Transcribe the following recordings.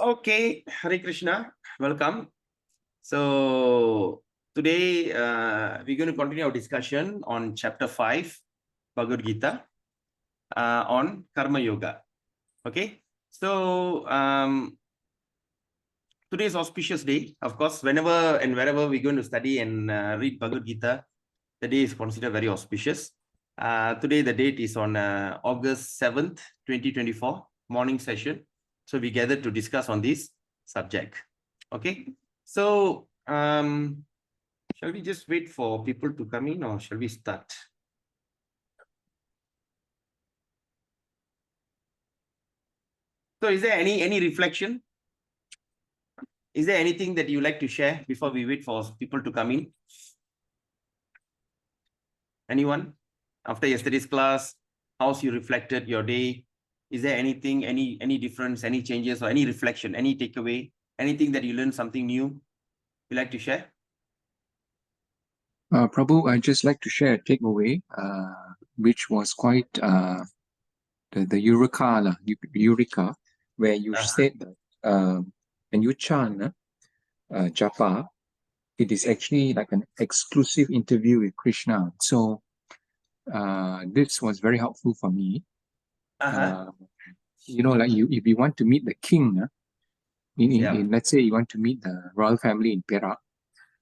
Okay, Hare Krishna, welcome. So today we're going to continue our discussion on chapter 5, Bhagavad Gita, on Karma Yoga. Okay, so today is auspicious day. Of course, whenever and wherever we're going to study and read Bhagavad Gita, the day is considered very auspicious. Today the date is on August 7th, 2024, morning session. So we gathered to discuss on this subject. Okay, so shall we just wait for people to come in, or shall we start? So is there any reflection? Is there anything that you like to share before we wait for people to come in? Anyone? After yesterday's class, how's you reflected your day? Is there anything, any difference, any changes, or any reflection, any takeaway, anything that you learned something new you like to share? Prabhu, I'd just like to share a takeaway, which was quite the Eureka, where you said that when you chant japa, it is actually like an exclusive interview with Krishna. So this was very helpful for me. Like if you want to meet the king, in let's say you want to meet the royal family in Perak,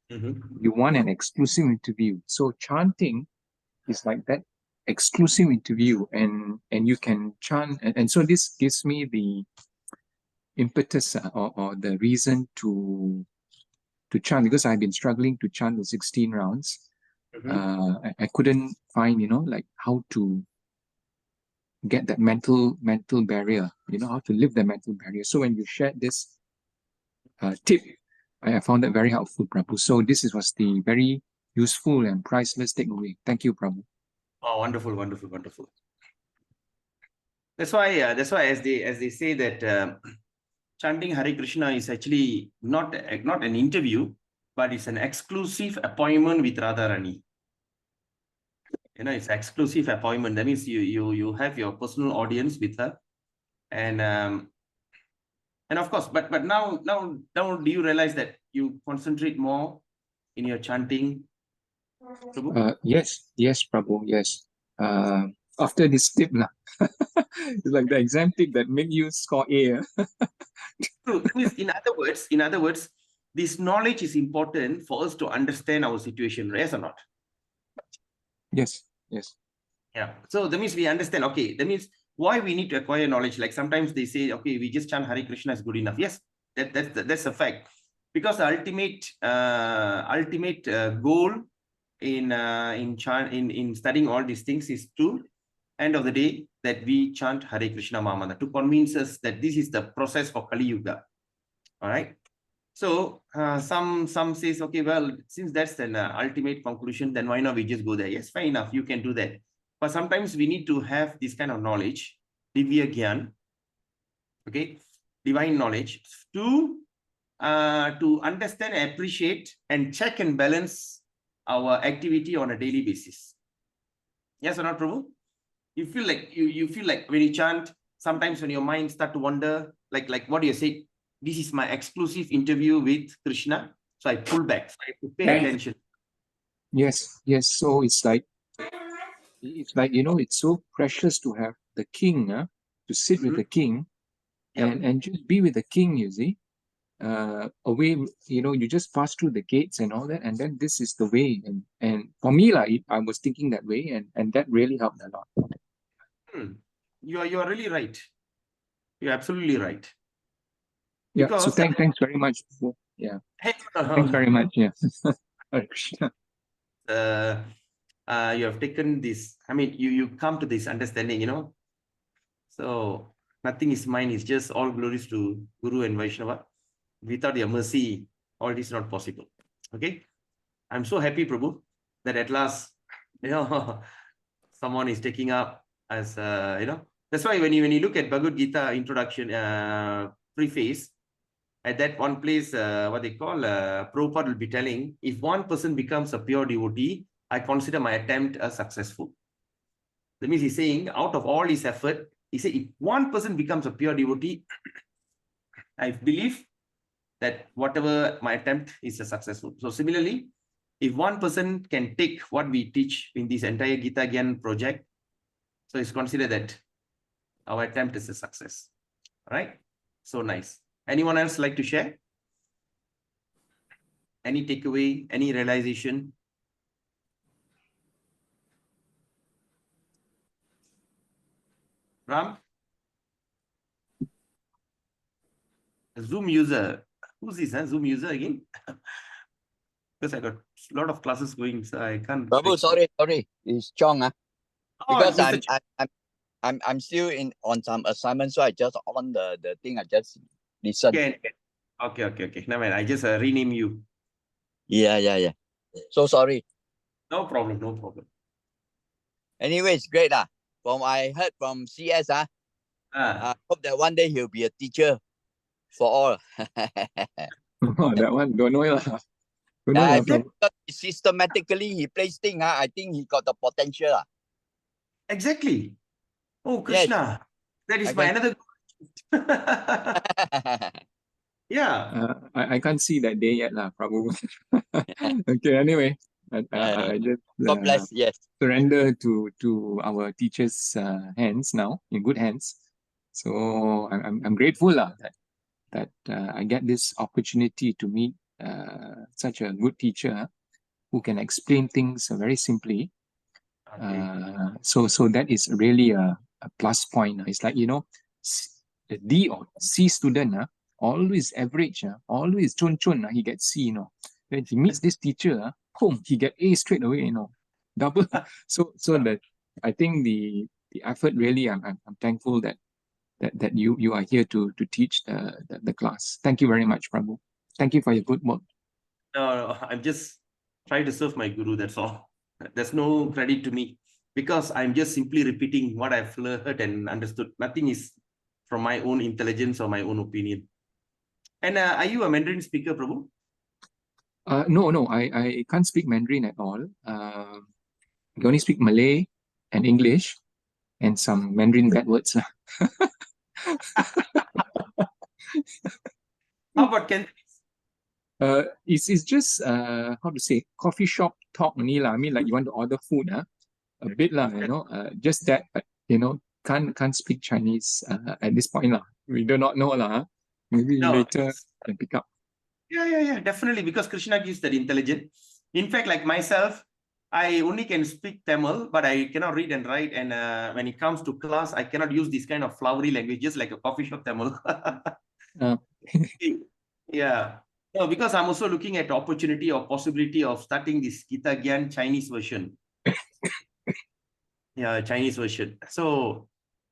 you want an exclusive interview. So chanting is like that exclusive interview, and you can chant, and so this gives me the impetus or the reason to chant, because I've been struggling to chant the 16 rounds. I couldn't find like how to get that mental barrier, how to live the mental barrier. So when you shared this tip, I found that very helpful, Prabhu. So this was the very useful and priceless takeaway. Thank you, Prabhu. Oh, wonderful, wonderful, wonderful. That's why as they say that chanting Hare Krishna is actually not an interview, but it's an exclusive appointment with Radharani. It's exclusive appointment. That means you have your personal audience with her, and of course, but now do you realize that you concentrate more in your chanting? Yes, Prabhu, yes. After this tip, it's like the exam tip that made you score A. True. In other words, this knowledge is important for us to understand our situation, yes or not? Yes. Yeah. So that means we understand, okay, that means why we need to acquire knowledge. Like sometimes they say, okay, we just chant Hare Krishna is good enough. Yes, that's a fact. Because the ultimate goal in studying all these things is to, end of the day, that we chant Hare Krishna Mahamandra to convince us that this is the process for Kali Yuga. All right. So some says, okay, well, since that's an ultimate conclusion, then why not we just go there? Yes, fine enough, you can do that. But sometimes we need to have this kind of knowledge, Divya Gyan, okay, divine knowledge, to understand, appreciate, and check and balance our activity on a daily basis. Yes or not, Prabhu? You feel like you feel like when you chant, sometimes when your mind start to wander, like what do you say? This is my exclusive interview with Krishna, so I pull back. So I have to pay attention. Yes. So it's like it's so precious to have the king, to sit with the king, and just be with the king. You see, away. You just pass through the gates and all that, and then this is the way. And for me, I was thinking that way, and that really helped a lot. You are really right. You're absolutely right. Yeah. Because, so thanks very much. Yeah. Thanks very much. Yeah. You have taken this. I mean, you come to this understanding. So nothing is mine. It's just all glories to Guru and Vaishnava. Without your mercy, all this is not possible. Okay. I'm so happy, Prabhu, that at last, someone is taking up as That's why when you look at Bhagavad Gita introduction preface, at that one place, what they call Prabhupada will be telling, if one person becomes a pure devotee, I consider my attempt as successful. That means he's saying, out of all his effort, he said, if one person becomes a pure devotee, I believe that whatever my attempt is a successful. So similarly, if one person can take what we teach in this entire Gita Gyan project, so it's considered that our attempt is a success. All right. So nice. Anyone else like to share? Any takeaway, any realization? Ram? Zoom user. Who's this? Zoom user again? Because I got a lot of classes going, so I can't. Prabhu, sorry, it's Chong. Because Mr. I'm still on some assignment, so I just on the thing. I just listen. Okay. Never mind. I just rename you. Yeah. So sorry. No problem. Anyway, it's great. From I heard from CS, I hope that one day he'll be a teacher for all. That one don't know lah. I think systematically he plays thing. I think he got the potential. Exactly. Oh, Krishna. Yes. That is my another. Yeah. I can't see that day yet lah, Prabhu. Okay, anyway. I just God bless, yes. surrender to our teachers' hands now, in good hands. So I'm grateful that I get this opportunity to meet such a good teacher who can explain things very simply. Okay. So that is really a plus point. It's like, the D or C student, always average, always chun, he gets C, When he meets this teacher, he get A straight away, double. So that I think the effort really, I'm thankful that you are here to teach the class. Thank you very much, Prabhu. Thank you for your good work. No, I'm just trying to serve my guru, that's all. There's no credit to me because I'm just simply repeating what I've heard and understood. Nothing is from my own intelligence or my own opinion. And are you a Mandarin speaker, Prabhu? No, I can't speak Mandarin at all. I only speak Malay and English and some Mandarin bad words. How about Cantonese? It's just how to say, coffee shop talk only lah. I mean, like you want to order food, a bit lah, just that, but can't speak Chinese at this point lah. We do not know lah. Maybe later can pick up. Yeah, definitely, because Krishna gives that intelligence. In fact, like myself, I only can speak Tamil, but I cannot read and write. And when it comes to class, I cannot use this kind of flowery languages like a coffee shop Tamil. Yeah. No, because I'm also looking at opportunity or possibility of starting this Gita Gyan Chinese version. Yeah, Chinese version. So,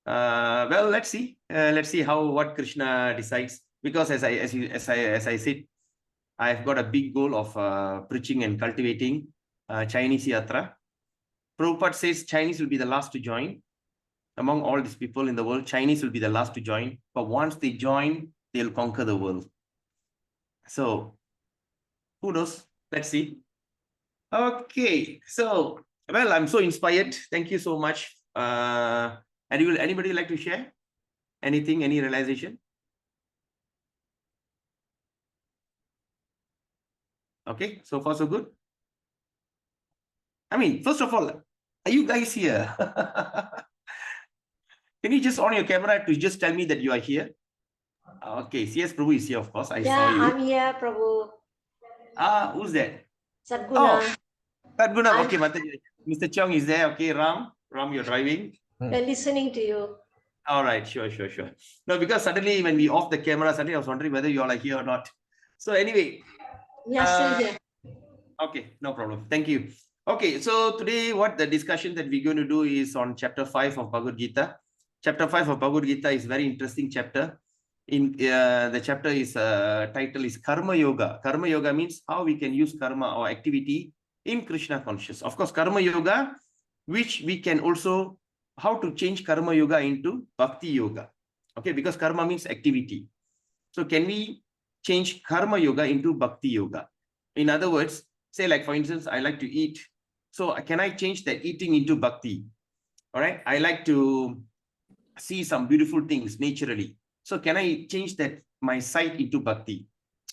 well, let's see. Let's see what Krishna decides. Because as I said, I've got a big goal of preaching and cultivating Chinese Yatra. Prabhupada says Chinese will be the last to join. Among all these people in the world, Chinese will be the last to join. But once they join, they'll conquer the world. So, who knows? Let's see. Okay. So, well, I'm so inspired. Thank you so much. Anybody like to share anything, any realization? Okay, so far so good. I mean, first of all, are you guys here? Can you just on your camera to just tell me that you are here? Okay, CS Prabhu is here, of course. I saw you. I'm here, Prabhu. Who's that? Sadguna. Oh, Sadguna. Okay, Mr. Chong is there. Okay, Ram, you're driving. We're listening to you. All right, sure. No, because suddenly when we off the camera, suddenly I was wondering whether you all are here or not. So anyway. Yeah, still here. Okay, no problem. Thank you. Okay, so today what the discussion that we're going to do is on chapter 5 of Bhagavad Gita. Chapter 5 of Bhagavad Gita is very interesting chapter. In the chapter is title is Karma Yoga. Karma Yoga means how we can use karma or activity in Krishna consciousness. Of course, Karma Yoga, which we can also how to change Karma Yoga into Bhakti Yoga. Okay, because karma means activity. So can we change Karma Yoga into Bhakti Yoga? In other words, say like for instance, I like to eat. So can I change that eating into Bhakti? All right, I like to see some beautiful things naturally. So can I change that my sight into bhakti.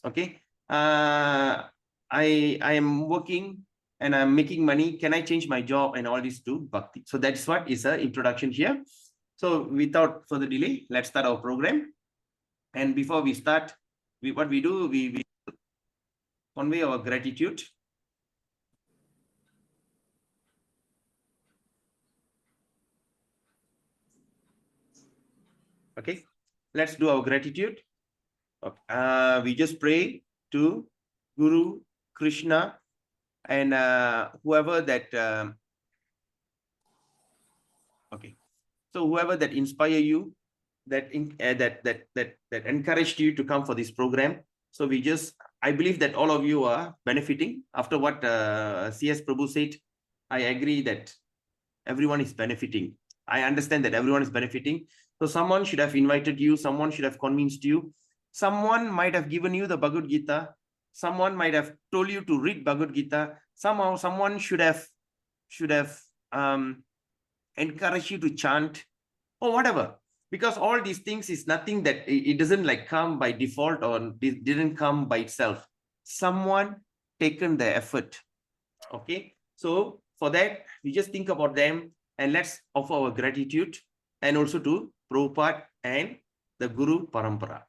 Okay. I am working and I'm making money. Can I change my job and all this to bhakti? So that's what is an introduction here. So without further delay, let's start our program. And before we start, what we do, we convey our gratitude. Okay, let's do our gratitude. Okay. We just pray to Guru, Krishna, and whoever that okay, so whoever that inspire you, that encouraged you to come for this program. So I believe that all of you are benefiting. After what CS Prabhu said, I agree that everyone is benefiting. I understand that everyone is benefiting. So someone should have invited you, someone should have convinced you, someone might have given you the Bhagavad Gita, someone might have told you to read Bhagavad Gita, somehow someone should have encouraged you to chant or whatever. Because all these things is nothing that it doesn't like come by default or it didn't come by itself. Someone taken the effort. Okay. So for that, we just think about them and let's offer our gratitude and also to Prabhupada and the Guru Parampara.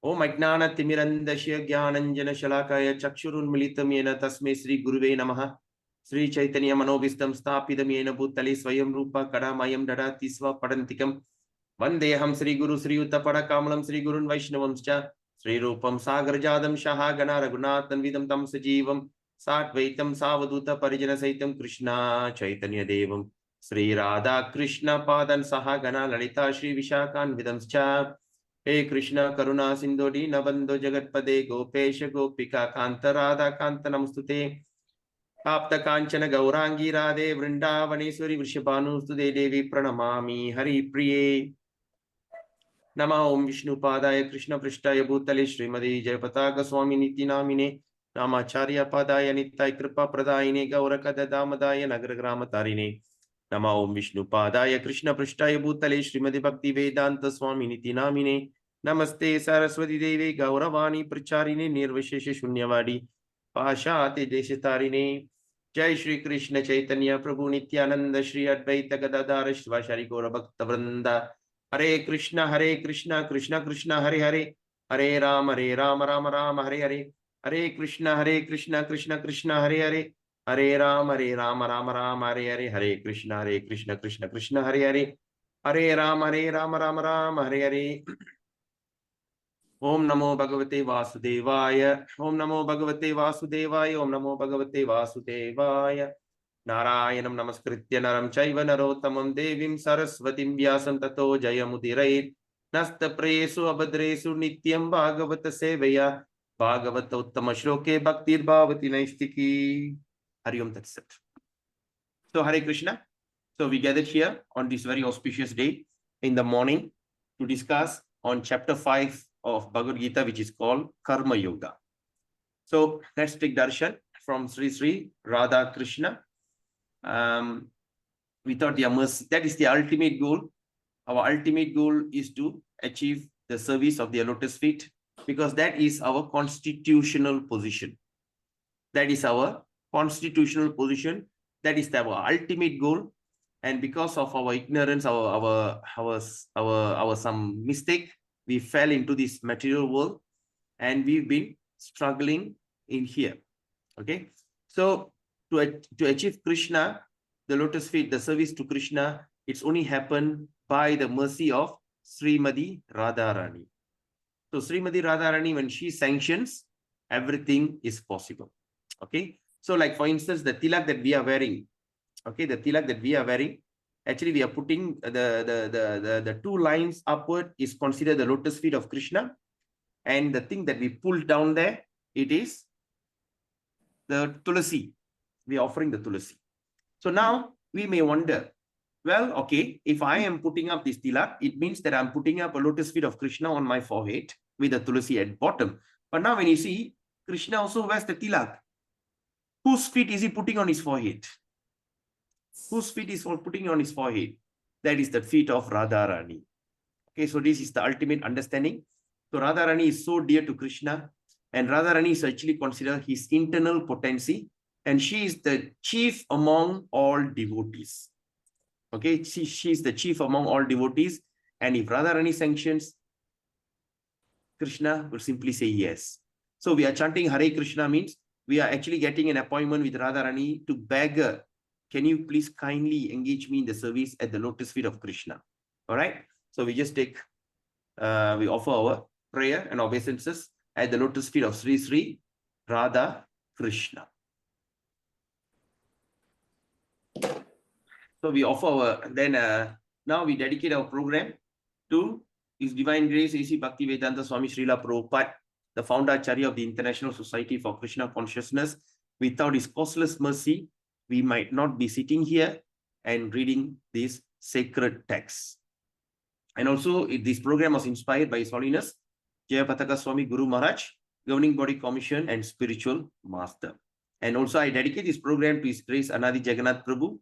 Om Ajnana Timirandasya Gyananjana Shalakaya Chakshurun Militam Yena Tasme Sri Guruve Namaha Sri Chaitanya Manovistam Stapidam Yena Bhutale Swayam Rupa Kadamayam Dadati Sva Padantikam Vandeham Sri Guru Sri Uttapada Kamalam Sri Gurun Vaishnavamscha Sri Rupam Sagarjadam Shaha Gana Raghunathan Vidam Tam Sajivam Satvaitam Savaduta Parijana Saitam Krishna Chaitanya Devam Sri Radha Krishna Padan Saha Gana Lalita Sri Vishakan Vidamscha Hey Krishna Karuna Sindodi Nabando Jagatpade Gopesha Gopika Kanta Radha Kanta Namstute Apta Kanchana Gaurangi Radhe Vrindavaneshwari Vrishabhanustude Devi Pranamami Hari Priye Nama Om Vishnu Padaya Krishna Prishtaya Bhutale Srimadi Jayapataga Swami Niti Namine Namacharya Padaya Nitai Kripa Pradayine Gaurakada Damadaya Nagragrama Tarine Nama Om Vishnu Padaya Krishna Prishtaya Bhutale Srimadi Bhakti Vedanta Swami Niti Namine Namaste Saraswati Devi Gauravani Pracharine Nirvishesha Shunyavadi Pashate Deshitarine Jai Shri Krishna Chaitanya Prabhu Nityananda Shri Advaita Gadadhara Shivashari Gaura Bhakta Vrinda Hare Krishna Krishna Krishna Hare Hare Hare Rama Rama Rama Hare Hare Hare Krishna Krishna Krishna Hare Hare Hare Rama Rama Rama Hare Hare Hare Krishna Krishna Hare Hare Hare Rama Rama Rama Hare Hare Om Namo Bhagavate Vasudevaya Om Namo Bhagavate Vasudevaya Om Namo Bhagavate Vasudevaya Narayanam Namaskritya Naram Chaiva Narottamam Devim Saraswatim Vyasam Tato Jayamudirayit Nasta Presu Abhadresu Nityam Bhagavata Sevaya Bhagavata Uttama Shloke Bhaktir Bhavati Naistiki Hari Om Tat Sat. So Hare Krishna. So we gathered here on this very auspicious day in the morning to discuss on chapter 5 of Bhagavad Gita, which is called Karma Yoga. So let's take darshan from Sri Sri Radha Krishna. Without their mercy, that is the ultimate goal. Our ultimate goal is to achieve the service of their lotus feet, because that is our constitutional position. That is our constitutional position. That is our ultimate goal. And because of our ignorance, our some mistake, we fell into this material world and we've been struggling in here. Okay. So to achieve Krishna, the lotus feet, the service to Krishna, it's only happened by the mercy of Srimati Radharani. So Srimati Radharani, when she sanctions, everything is possible. Okay. So like for instance, the tilak that we are wearing, okay, the tilak that we are wearing, actually we are putting the two lines upward is considered the lotus feet of Krishna. And the thing that we pull down there, it is the tulasi. We are offering the tulasi. So now we may wonder, well, okay, if I am putting up this tilak, it means that I'm putting up a lotus feet of Krishna on my forehead with the tulasi at bottom. But now when you see, Krishna also wears the tilak. Whose feet is he putting on his forehead? Whose feet is putting on his forehead? That is the feet of Radharani. Okay, so this is the ultimate understanding. So Radharani is so dear to Krishna, and Radharani is actually considered his internal potency, and she is the chief among all devotees. Okay, she is the chief among all devotees, and if Radharani sanctions, Krishna will simply say yes. So we are chanting Hare Krishna means we are actually getting an appointment with Radharani to beg her, can you please kindly engage me in the service at the lotus feet of Krishna? All right. So we just take, we offer our prayer and obeisances at the lotus feet of Sri Sri Radha Krishna. So we offer our, then now we dedicate our program to His Divine Grace A.C. Bhaktivedanta Swami Srila Prabhupada, the founder Acharya of the International Society for Krishna Consciousness. Without his causeless mercy, we might not be sitting here and reading these sacred texts. And also, this program was inspired by His Holiness Jayapataka Swami Guru Maharaj, Governing Body Commission and Spiritual Master. And also, I dedicate this program to His Grace Anadi Jagannath Prabhu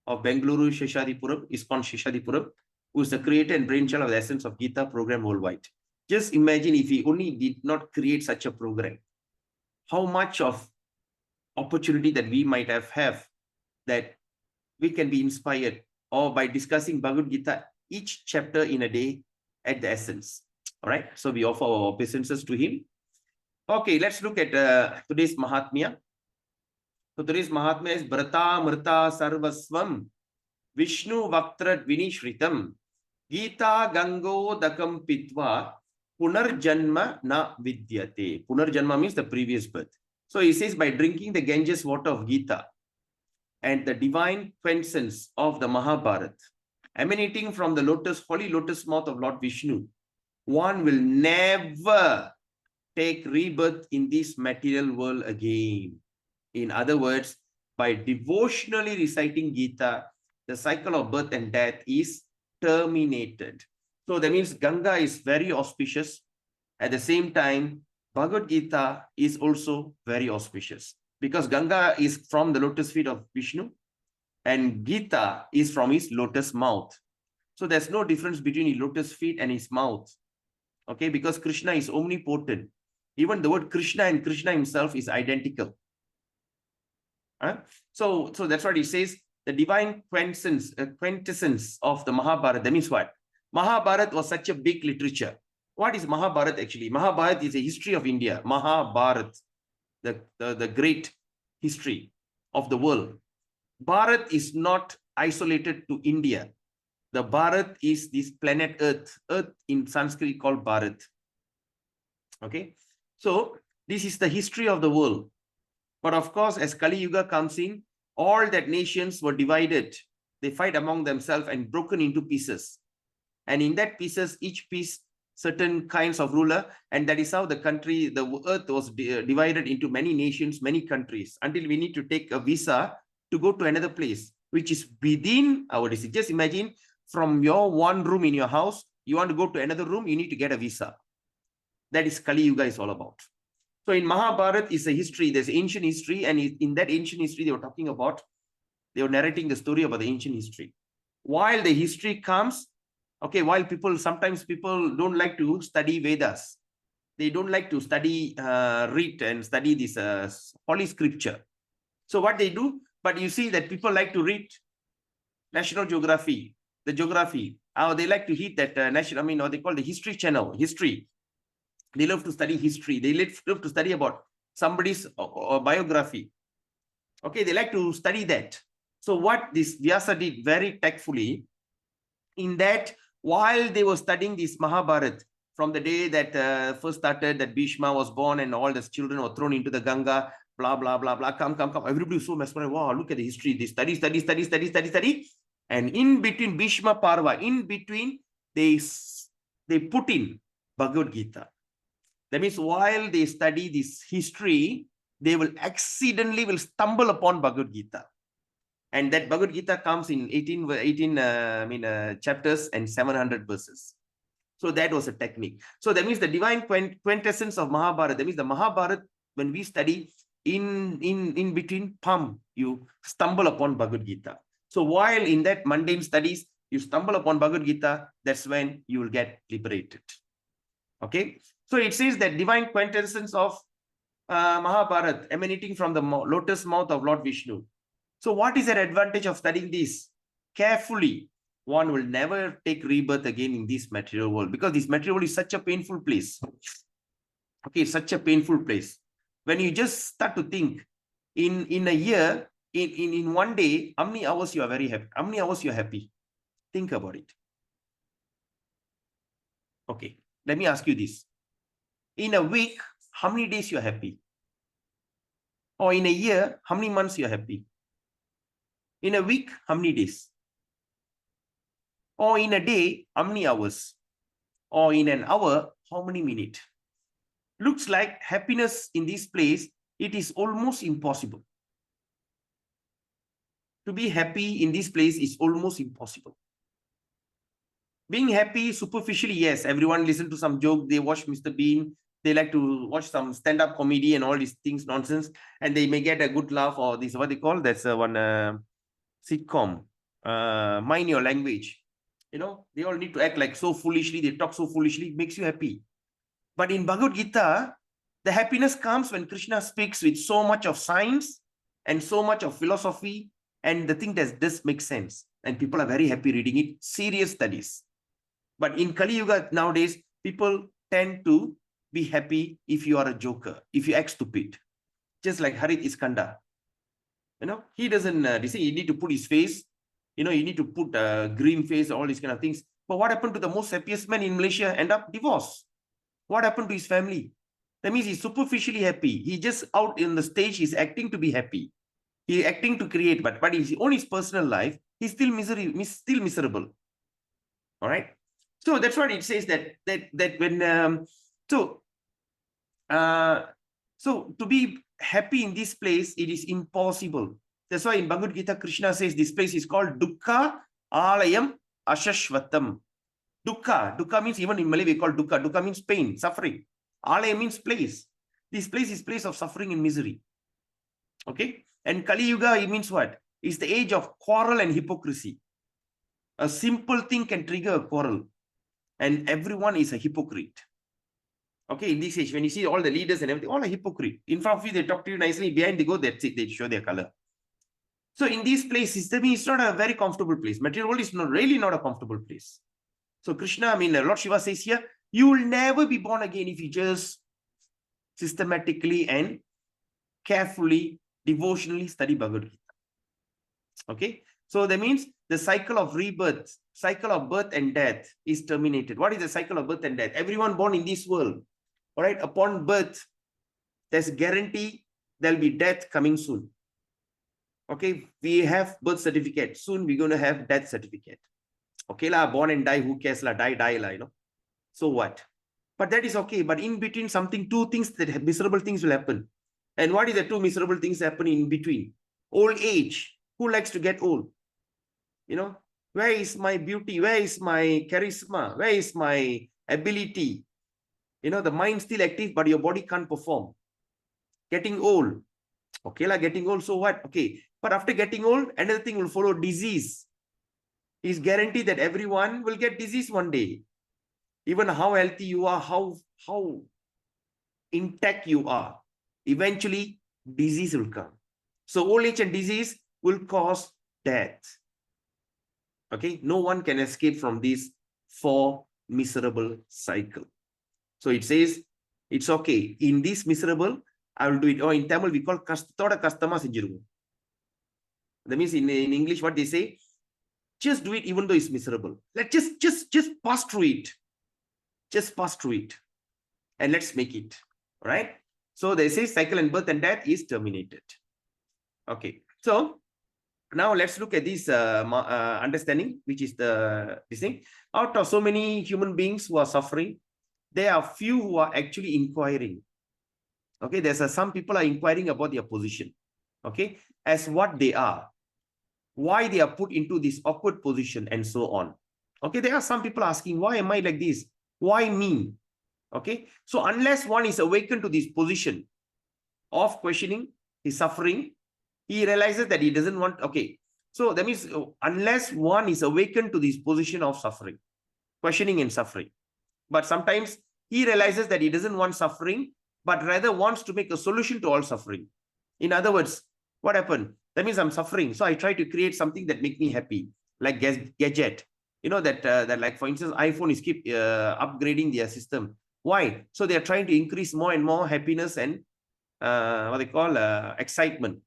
of Bengaluru Sheshadipuram, ISKCON Sheshadipuram, who is the creator and brainchild of the Essence of Gita program worldwide. Just imagine if he only did not create such a program, how much of opportunity that we might have that we can be inspired, or by discussing Bhagavad Gita each chapter in a day at the Essence. All right. So we offer our obeisances to him. Okay, let's look at today's Mahatmya. So today's Mahatmya is Bhrata Mrta Sarvasvam Vishnu Vaktrat Vinishritam Gita Gango Dakam Pitva Punarjanma Na Vidyate. Punarjanma means the previous birth. So he says, by drinking the Ganges water of Gita and the divine quintessence of the Mahabharata, emanating from the holy lotus mouth of Lord Vishnu, one will never take rebirth in this material world again. In other words, by devotionally reciting Gita, the cycle of birth and death is terminated. So that means Ganga is very auspicious. At the same time, Bhagavad Gita is also very auspicious, because Ganga is from the lotus feet of Vishnu and Gita is from his lotus mouth. So there's no difference between his lotus feet and his mouth. Okay, because Krishna is omnipotent. Even the word Krishna and Krishna himself is identical. So that's what he says, the divine quintessence of the Mahabharata. That means what? Mahabharata was such a big literature. What is Mahabharata actually? Mahabharata is a history of India. Mahabharata, the great history of the world. Bharat is not isolated to India. The Bharat is this planet Earth. Earth in Sanskrit called Bharat. Okay. So this is the history of the world. But of course, as Kali Yuga comes in, all that nations were divided. They fight among themselves and broken into pieces. And in that pieces, each piece, certain kinds of ruler. And that is how the country, the earth was divided into many nations, many countries, until we need to take a visa to go to another place, which is within our district. Just imagine, from your one room in your house, you want to go to another room, you need to get a visa. That is Kali Yuga is all about. So in Mahabharata is a history, there's ancient history, and in that ancient history, they were talking about, they were narrating the story about the ancient history. While the history comes, okay, while sometimes people don't like to study Vedas. They don't like to study, read and study this holy scripture. So what they do, but you see that people like to read National Geography, the geography. They like to read that or they call the History Channel, history. They love to study history. They love to study about somebody's biography. Okay, they like to study that. So what this Vyasa did very tactfully, in that while they were studying this Mahabharata, from the day that first started, that Bhishma was born and all the children were thrown into the Ganga, blah, blah, blah, blah, come. Everybody was so mesmerized. Wow, look at the history. They study. And in between Bhishma Parva, in between, they put in Bhagavad Gita. That means while they study this history, they will accidentally stumble upon Bhagavad Gita. And that Bhagavad Gita comes in 18 chapters and 700 verses. So that was a technique. So that means the divine quintessence of Mahabharata. That means the Mahabharata, when we study, in between, you stumble upon Bhagavad Gita. So while in that mundane studies, you stumble upon Bhagavad Gita, that's when you will get liberated. Okay. So it says that divine quintessence of Mahabharata emanating from the lotus mouth of Lord Vishnu. So what is the advantage of studying this carefully? One will never take rebirth again in this material world, because this material world is such a painful place. Okay, such a painful place. When you just start to think, in a year, in one day, how many hours you are very happy? How many hours you are happy? Think about it. Okay, let me ask you this. In a week, how many days you are happy? Or in a year, how many months you are happy? In a week, how many days? Or in a day, how many hours? Or in an hour, how many minutes? Looks like happiness in this place, it is almost impossible. To be happy in this place is almost impossible. Being happy superficially, yes, everyone listen to some joke, they watch Mr. Bean, they like to watch some stand-up comedy and all these things, nonsense, and they may get a good laugh, or this, what they call, that's one sitcom, mind your language. You know, they all need to act like so foolishly, they talk so foolishly, it makes you happy. But in Bhagavad Gita, the happiness comes when Krishna speaks with so much of science and so much of philosophy, and the thing that does make sense. And people are very happy reading it, serious studies. But in Kali Yuga nowadays, people tend to be happy if you are a joker, if you act stupid. Just like Harit Iskandar. You know, he doesn't, they say you need to put his face, you know, you need to put a green face, all these kind of things. But what happened to the most happiest man in Malaysia? End up divorced. What happened to his family? That means he's superficially happy. He just out in the stage, he's acting to be happy. He's acting to create, but on his personal life, he's still miserable. All right. So that's what it says that when so to be happy in this place, it is impossible. That's why in Bhagavad Gita, Krishna says this place is called Dukkha Alayam Ashashvatam. Dukkha means, even in Malay we call dukkha. Dukkha means pain, suffering. Alaya means place. This place is place of suffering and misery. Okay. And Kali Yuga, it means what? It's the age of quarrel and hypocrisy. A simple thing can trigger a quarrel, and everyone is a hypocrite. Okay, in this age, when you see all the leaders and everything, all are hypocrite. In front of you, they talk to you nicely. Behind they go, that's it. They show their color. So in this place, it's not a very comfortable place. Material world is really not a comfortable place. So Krishna, Lord Shiva says here, you will never be born again if you just systematically and carefully, devotionally study Bhagavad Gita. Okay, so that means the cycle of rebirth, cycle of birth and death is terminated. What is the cycle of birth and death? Everyone born in this world, all right, upon birth, there's a guarantee there'll be death coming soon. Okay, we have birth certificate. Soon we're going to have death certificate. Okay, la, born and die, who cares? La, die, la, you know. So what? But that is okay. But in between, two things that miserable things will happen. And what is the two miserable things happening in between? Old age. Who likes to get old? You know, where is my beauty? Where is my charisma? Where is my ability? You know, the mind still active, but your body can't perform. Getting old. Okay, la, getting old. So what? Okay. But after getting old, another thing will follow, disease. It's guaranteed that everyone will get disease one day. Even how healthy you are, how intact you are, eventually disease will come. So old age and disease will cause death. Okay, no one can escape from this four miserable cycle. So it says, it's okay. In this miserable, I will do it. Or in Tamil, we call Kastoda Kastama Senjiruvu. That means in English, what they say, just do it even though it's miserable. Let's just pass through it. Just pass through it. And let's make it. All right. So they say cycle and birth and death is terminated. Okay. So now let's look at this understanding, which is this thing. Out of so many human beings who are suffering, there are few who are actually inquiring. Okay. There's some people are inquiring about their position. Okay. As what they are. Why they are put into this awkward position and so on. Okay. There are some people asking, why am I like this? Why me? Okay. So unless one is awakened to this position of questioning, his suffering, he realizes that he doesn't want. Okay. So that means unless one is awakened to this position of suffering, questioning and suffering. But sometimes he realizes that he doesn't want suffering, but rather wants to make a solution to all suffering. In other words, what happened? That means I'm suffering. So I try to create something that make me happy, like gadget. You know, that like, for instance, iPhone is keep upgrading their system. Why? So they are trying to increase more and more happiness and what they call excitement.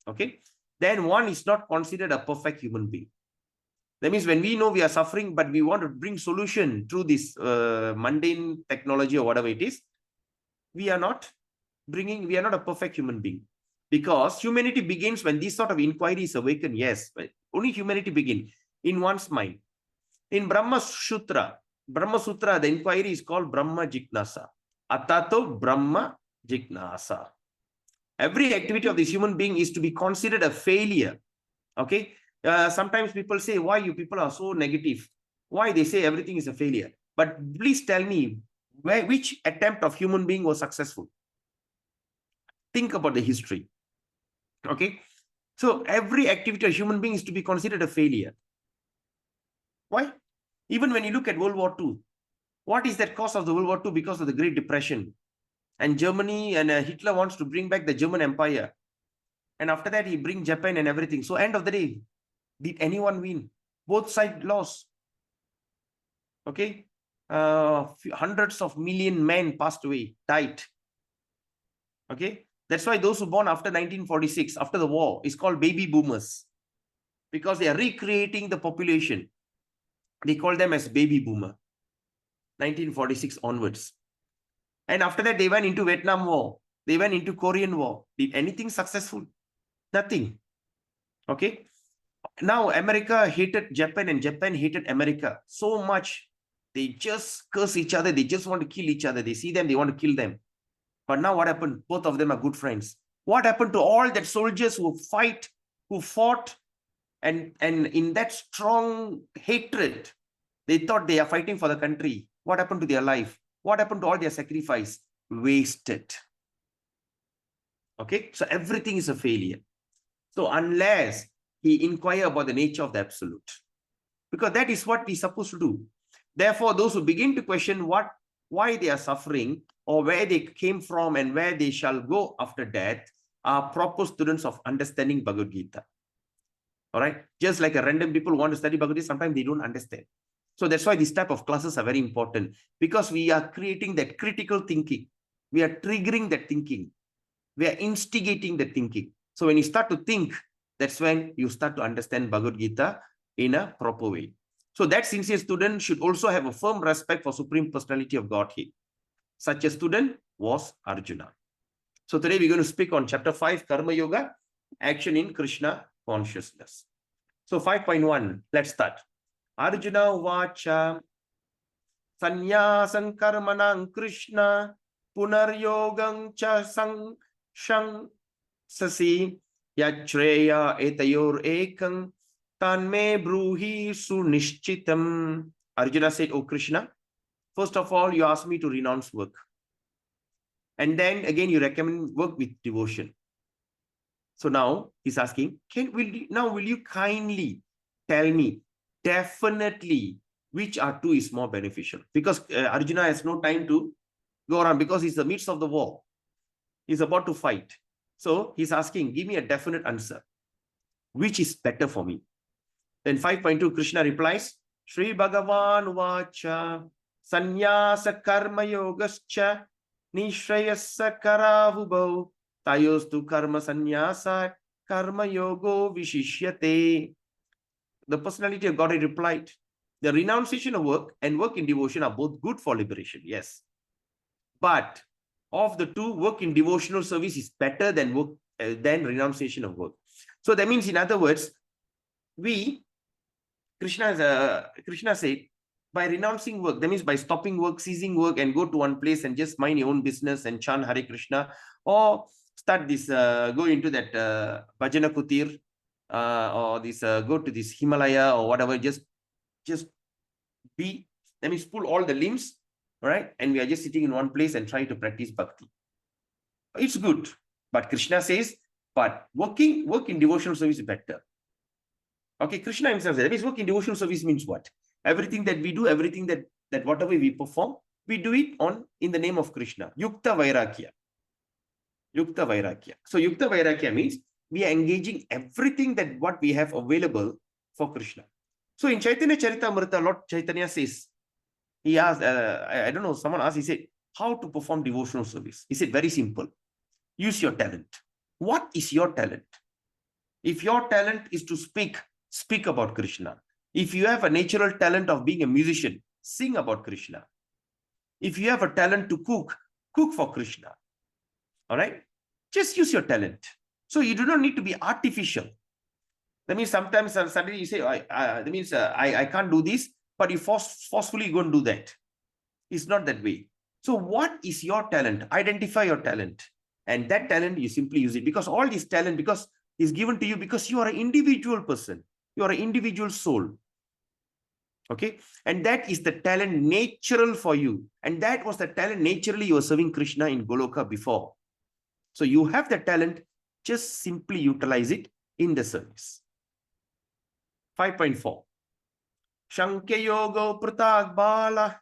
Okay. Then one is not considered a perfect human being. That means when we know we are suffering, but we want to bring solution through this mundane technology or whatever it is, we are not a perfect human being. Because humanity begins when this sort of inquiry is awakened. Yes, but only humanity begins in one's mind. In Brahma Sutra, the inquiry is called Brahma Jignasa. Atato Brahma Jignasa. Every activity of this human being is to be considered a failure. Okay. Sometimes people say, why you people are so negative? Why they say everything is a failure? But please tell me, which attempt of human being was successful? Think about the history. Okay. So every activity of human being is to be considered a failure. Why? Even when you look at World War II, what is that cause of the World War II? Because of the Great Depression. And Germany and Hitler wants to bring back the German Empire. And after that, he brings Japan and everything. So end of the day, did anyone win? Both sides lost. Okay. Hundreds of million men passed away, died. Okay. That's why those who born after 1946, after the war, is called baby boomers. Because they are recreating the population. They call them as baby boomer. 1946 onwards. And after that, they went into Vietnam War. They went into Korean War. Did anything successful? Nothing. Okay. Now, America hated Japan and Japan hated America so much. They just curse each other. They just want to kill each other. They see them, they want to kill them. But now what happened? Both of them are good friends. What happened to all that soldiers who fought, and in that strong hatred, they thought they are fighting for the country. What happened to their life? What happened to all their sacrifice? Wasted. Okay, so everything is a failure. So unless he inquire about the nature of the absolute, because that is what we're supposed to do. Therefore, those who begin to question why they are suffering or where they came from and where they shall go after death are proper students of understanding Bhagavad Gita. All right. Just like a random people want to study Bhagavad Gita, sometimes they don't understand. So that's why these type of classes are very important, because we are creating that critical thinking. We are triggering that thinking. We are instigating the thinking. So when you start to think, that's when you start to understand Bhagavad Gita in a proper way. So that sincere student should also have a firm respect for Supreme Personality of Godhead. Such a student was Arjuna. So today we're going to speak on chapter 5, Karma Yoga, action in Krishna consciousness. So 5.1, let's start. Arjuna Vacha Sanyasan Karmanang Krishna Punaryogam Cha Shang Sasi Yachreya Etayor Ekang Tanme Bruhi Sunishchitam. Arjuna said, "Oh Krishna, first of all, you asked me to renounce work. And then again, you recommend work with devotion. So now he's asking, will you kindly tell me definitely which are two is more beneficial?" Because Arjuna has no time to go around, because he's in the midst of the war. He's about to fight. So he's asking, give me a definite answer. Which is better for me? Then 5.2, Krishna replies, Shri Bhagavan Vacha Sanyasa Karma Yogascha Nishrayasa Karavubau Tayostu Karma Sanyasa Karma Yogo Vishishyate. The personality of God replied, the renunciation of work and work in devotion are both good for liberation, yes. But of the two, work in devotional service is better than renunciation of work. So that means, in other words, Krishna said, by renouncing work, that means by stopping work, ceasing work, and go to one place and just mind your own business and chant Hare Krishna, or start this, go into that Bhajana Kutir, or this, go to this Himalaya or whatever, just be, that means pull all the limbs, all right? And we are just sitting in one place and trying to practice bhakti. It's good. But Krishna says, but work in devotional service is better. Okay, Krishna himself said, that means work in devotional service means what? Everything that we do, everything that whatever we perform, we do it in the name of Krishna. Yukta Vairagya. Yukta Vairagya. So Yukta Vairagya means we are engaging everything that what we have available for Krishna. So in Chaitanya Charitamrita, Lord Chaitanya says, he asked, I don't know, someone asked, he said, how to perform devotional service? He said, very simple. Use your talent. What is your talent? If your talent is to speak about Krishna. If you have a natural talent of being a musician, sing about Krishna. If you have a talent to cook for Krishna. All right? Just use your talent. So you do not need to be artificial. That means sometimes suddenly you say, I can't do this, but you forcefully go and do that. It's not that way. So what is your talent? Identify your talent. And that talent, you simply use it. Because all this talent, because is given to you because you are an individual person. You are an individual soul. Okay? And that is the talent natural for you. And that was the talent naturally you were serving Krishna in Goloka before. So you have the talent, just simply utilize it in the service. 5.4. Shankya yoga pratag bala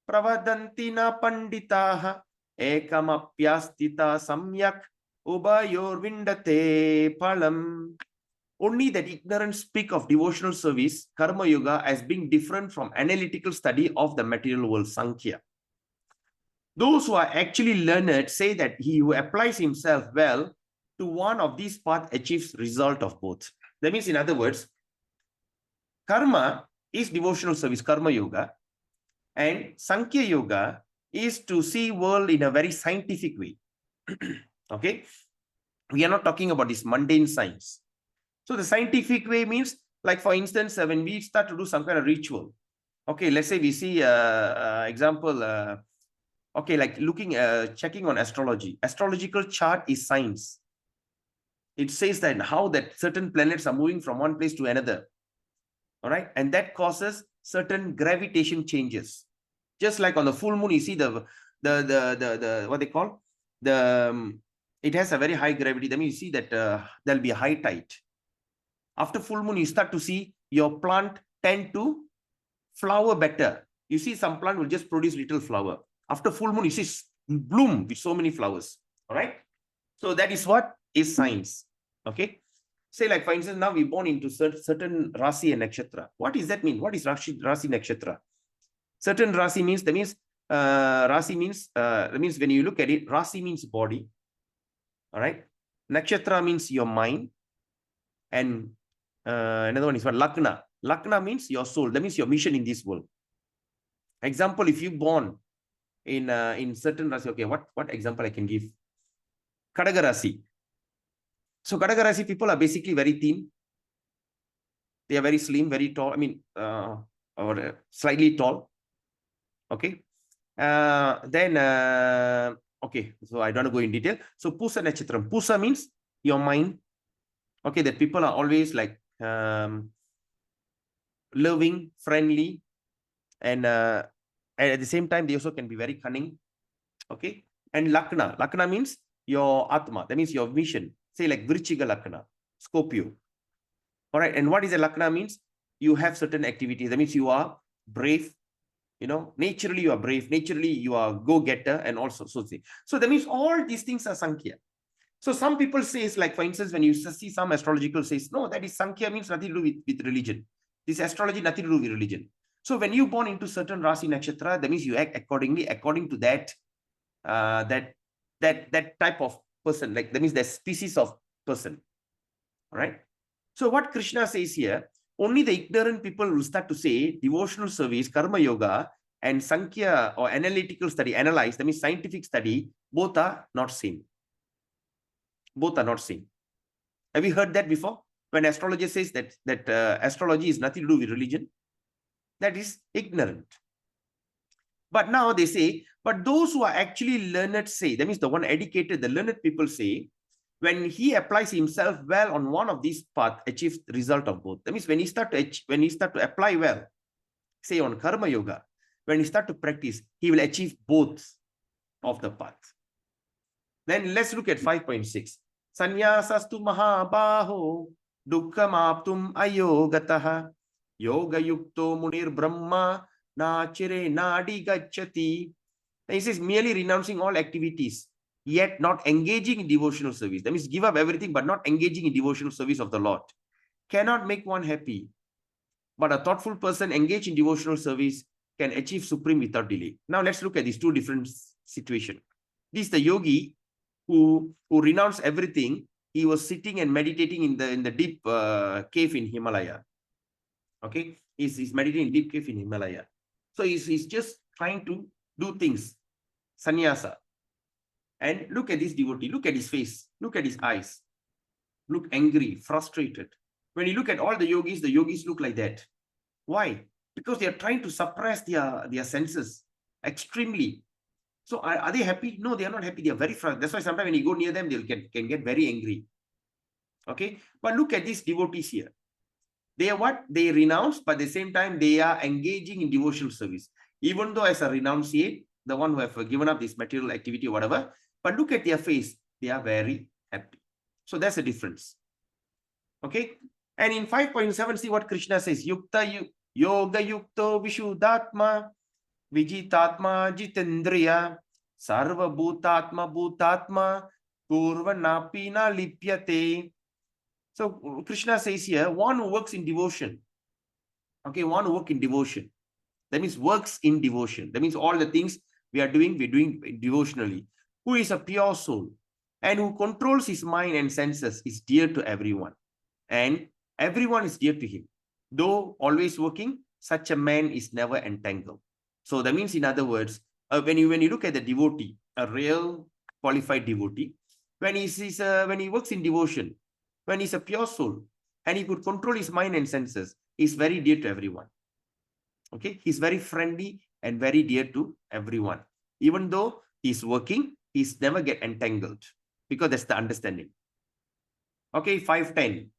pravadanti na panditaha ekamapyastita samyak ubayor vindate palam. Only that ignorance speak of devotional service, karma yoga, as being different from analytical study of the material world, Sankhya. Those who are actually learned say that he who applies himself well to one of these paths achieves result of both. That means, in other words, karma is devotional service, karma yoga, and Sankhya yoga is to see world in a very scientific way. Okay? We are not talking about this mundane science. So the scientific way means, like for instance, when we start to do some kind of ritual, okay, let's say we see example, okay, like checking on astrology. Astrological chart is science. It says that how that certain planets are moving from one place to another. All right, and that causes certain gravitation changes. Just like on the full moon, you see the what they call it has a very high gravity. That means you see that there'll be a high tide. After full moon, you start to see your plant tend to flower better. You see some plant will just produce little flower. After full moon, you see bloom with so many flowers. All right. So that is what is science. Okay. Say like, for instance, now we're born into certain Rasi and Nakshatra. What does that mean? What is Rasi Nakshatra? Certain Rasi means, that means, that means when you look at it, Rasi means body. All right. Nakshatra means your mind. And another one is what? Lagna. Lagna means your soul. That means your mission in this world. Example, if you born in certain Rasi, okay, what example I can give? Kadaga Rasi. So Kadaga Rasi people are basically very thin. They are very slim, very tall. I mean, or slightly tall. Okay. Okay, so I don't want to go in detail. So Pusa Nachitram. Pusa means your mind. Okay, that people are always like loving, friendly, and at the same time, they also can be very cunning. Okay. And Lakna. Lakna means your Atma. That means your mission. Say like Vrichiga Lakna, Scorpio. All right. And what is a Lakna means? You have certain activities. That means you are brave. You know, naturally you are brave. Naturally you are go-getter and also so say. So that means all these things are Sankhya. So some people say, like for instance, when you see some astrological says, no, that is Sankhya means nothing to do with religion. This astrology, nothing to do with religion. So when you born into certain Rasi Nakshatra, that means you act accordingly, according to that, that type of person, like that means that species of person. All right. So what Krishna says here, only the ignorant people will start to say devotional service, karma yoga, and Sankhya or analytical study, analyze, that means scientific study, both are not same. Both are not same. Have you heard that before? When astrologer says that astrology is nothing to do with religion, that is ignorant. But now they say, but those who are actually learned say, that means the one educated, the learned people say, when he applies himself well on one of these paths, achieves the result of both. That means when he start to apply well, say on karma yoga, when he start to practice, he will achieve both of the paths. Then let's look at 5.6. Sanyasastu mahabaho dukkam aptum ayogataha yoga yukto munir brahma nachire nadi gacchati. He says merely renouncing all activities, yet not engaging in devotional service. That means give up everything, but not engaging in devotional service of the Lord. Cannot make one happy. But a thoughtful person engaged in devotional service can achieve supreme without delay. Now let's look at these two different situations. This is the yogi who renounced everything. He was sitting and meditating in the deep cave in Himalaya. Okay, he's meditating in deep cave in Himalaya. So he's just trying to do things, sannyasa. And look at this devotee, look at his face, look at his eyes, look angry, frustrated. When you look at all the yogis look like that. Why? Because they are trying to suppress their senses extremely. So are they happy? No, they are not happy. They are very frustrated. That's why sometimes when you go near them, they can get very angry. Okay, but look at these devotees here. They are what? They renounce, but at the same time, they are engaging in devotional service. Even though as a renunciate, the one who have given up this material activity or whatever, but look at their face. They are very happy. So that's the difference. Okay. And in 5.7, see what Krishna says. Yukta yoga yukto vishuddhatma vijitatma jitendriya sarva bhutatma kurvanapi na lipyate. So Krishna says here, one who works in devotion. Okay, one who works in devotion. That means works in devotion. That means all the things we're doing devotionally. Who is a pure soul and who controls his mind and senses is dear to everyone. And everyone is dear to him. Though always working, such a man is never entangled. So that means, in other words, when you look at the devotee, a real qualified devotee, when he works in devotion, when he's a pure soul and he could control his mind and senses, he's very dear to everyone. Okay, he's very friendly and very dear to everyone. Even though he's working, he's never get entangled, because that's the understanding. Okay, 5.10.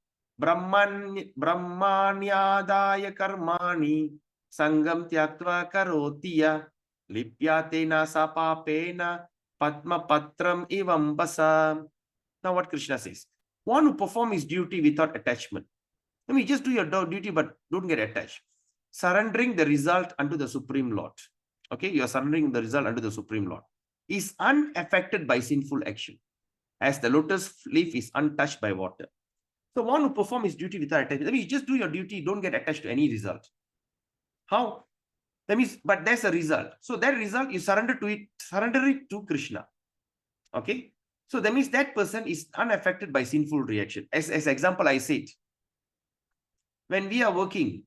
Brahmanyadaya karmani sangam tyaktva karotiya lipyatena sapapena padma patram ivam basa. Now what Krishna says, one who performs his duty without attachment. I mean, just do your duty, but don't get attached. Surrendering the result unto the Supreme Lord. Okay, you are surrendering the result unto the Supreme Lord. Is unaffected by sinful action, as the lotus leaf is untouched by water. So one who performs his duty without attachment. That means you just do your duty, don't get attached to any result. How? That means, but there's a result. So that result, you surrender it to Krishna. Okay. So that means that person is unaffected by sinful reaction. As example, I said, when we are working,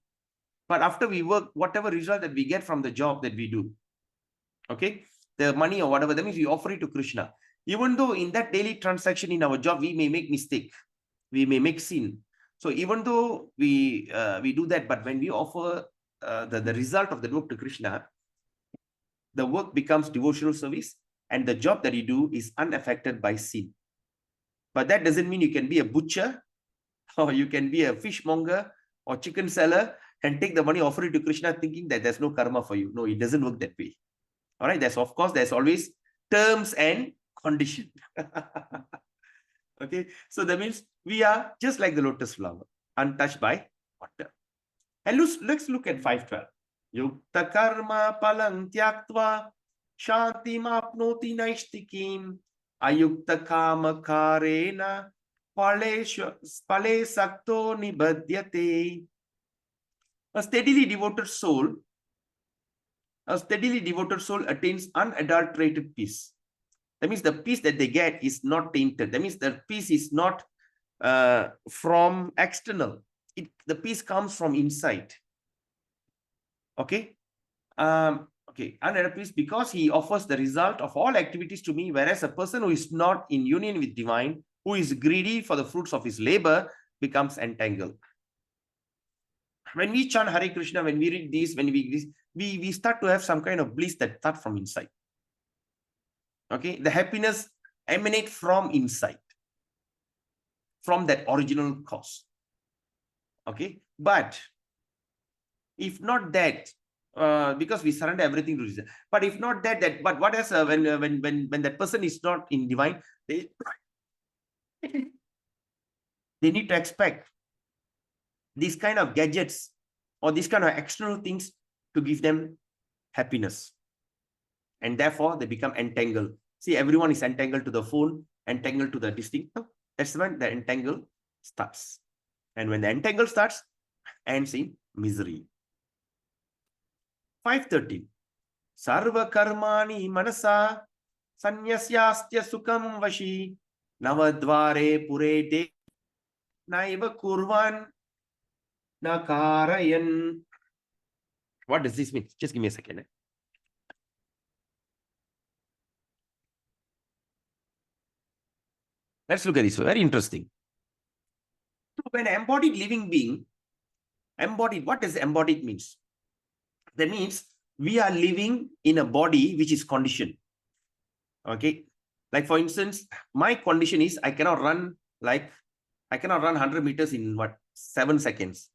but after we work, whatever result that we get from the job that we do, okay, the money or whatever, that means we offer it to Krishna. Even though in that daily transaction in our job, we may make mistake, we may make sin. So even though we do that, but when we offer the result of the work to Krishna, the work becomes devotional service, and the job that you do is unaffected by sin. But that doesn't mean you can be a butcher, or you can be a fishmonger or chicken seller and take the money, offer it to Krishna, thinking that there's no karma for you. No, it doesn't work that way. All right, there's always terms and conditions. Okay, so that means we are just like the lotus flower, untouched by water. And let's look at 5.12. Yukta karma palang tyaktva shanti mapnoti naishtikim ayukta kama karena pale sakto nibhadyate. A steadily devoted soul attains unadulterated peace. That means the peace that they get is not tainted. That means the peace is not from external. The peace comes from inside. Okay. Okay. Unadulterated peace, because he offers the result of all activities to me, whereas a person who is not in union with divine, who is greedy for the fruits of his labor, becomes entangled. When we chant Hare Krishna, when we read this, we start to have some kind of bliss that starts from inside. Okay, the happiness emanates from inside, from that original cause. Okay, but if not that, because we surrender everything to reason. But if not that, but what else? When that person is not in divine, they need to expect these kind of gadgets or these kind of external things to give them happiness. And therefore, they become entangled. See, everyone is entangled to the phone, entangled to the distinct. That's when the entangle starts. And when the entangle starts, ends in misery. 5:13. Sarva karmani manasa sanyasyastya sukham vashi navadvare pure de naiva kurvan nakarayan. What does this mean? Just give me a second. Let's look at this. Very interesting. So when embodied living being, embodied, what does embodied means? That means we are living in a body which is conditioned. Okay. Like for instance, my condition is I cannot run 100 meters in 7 seconds.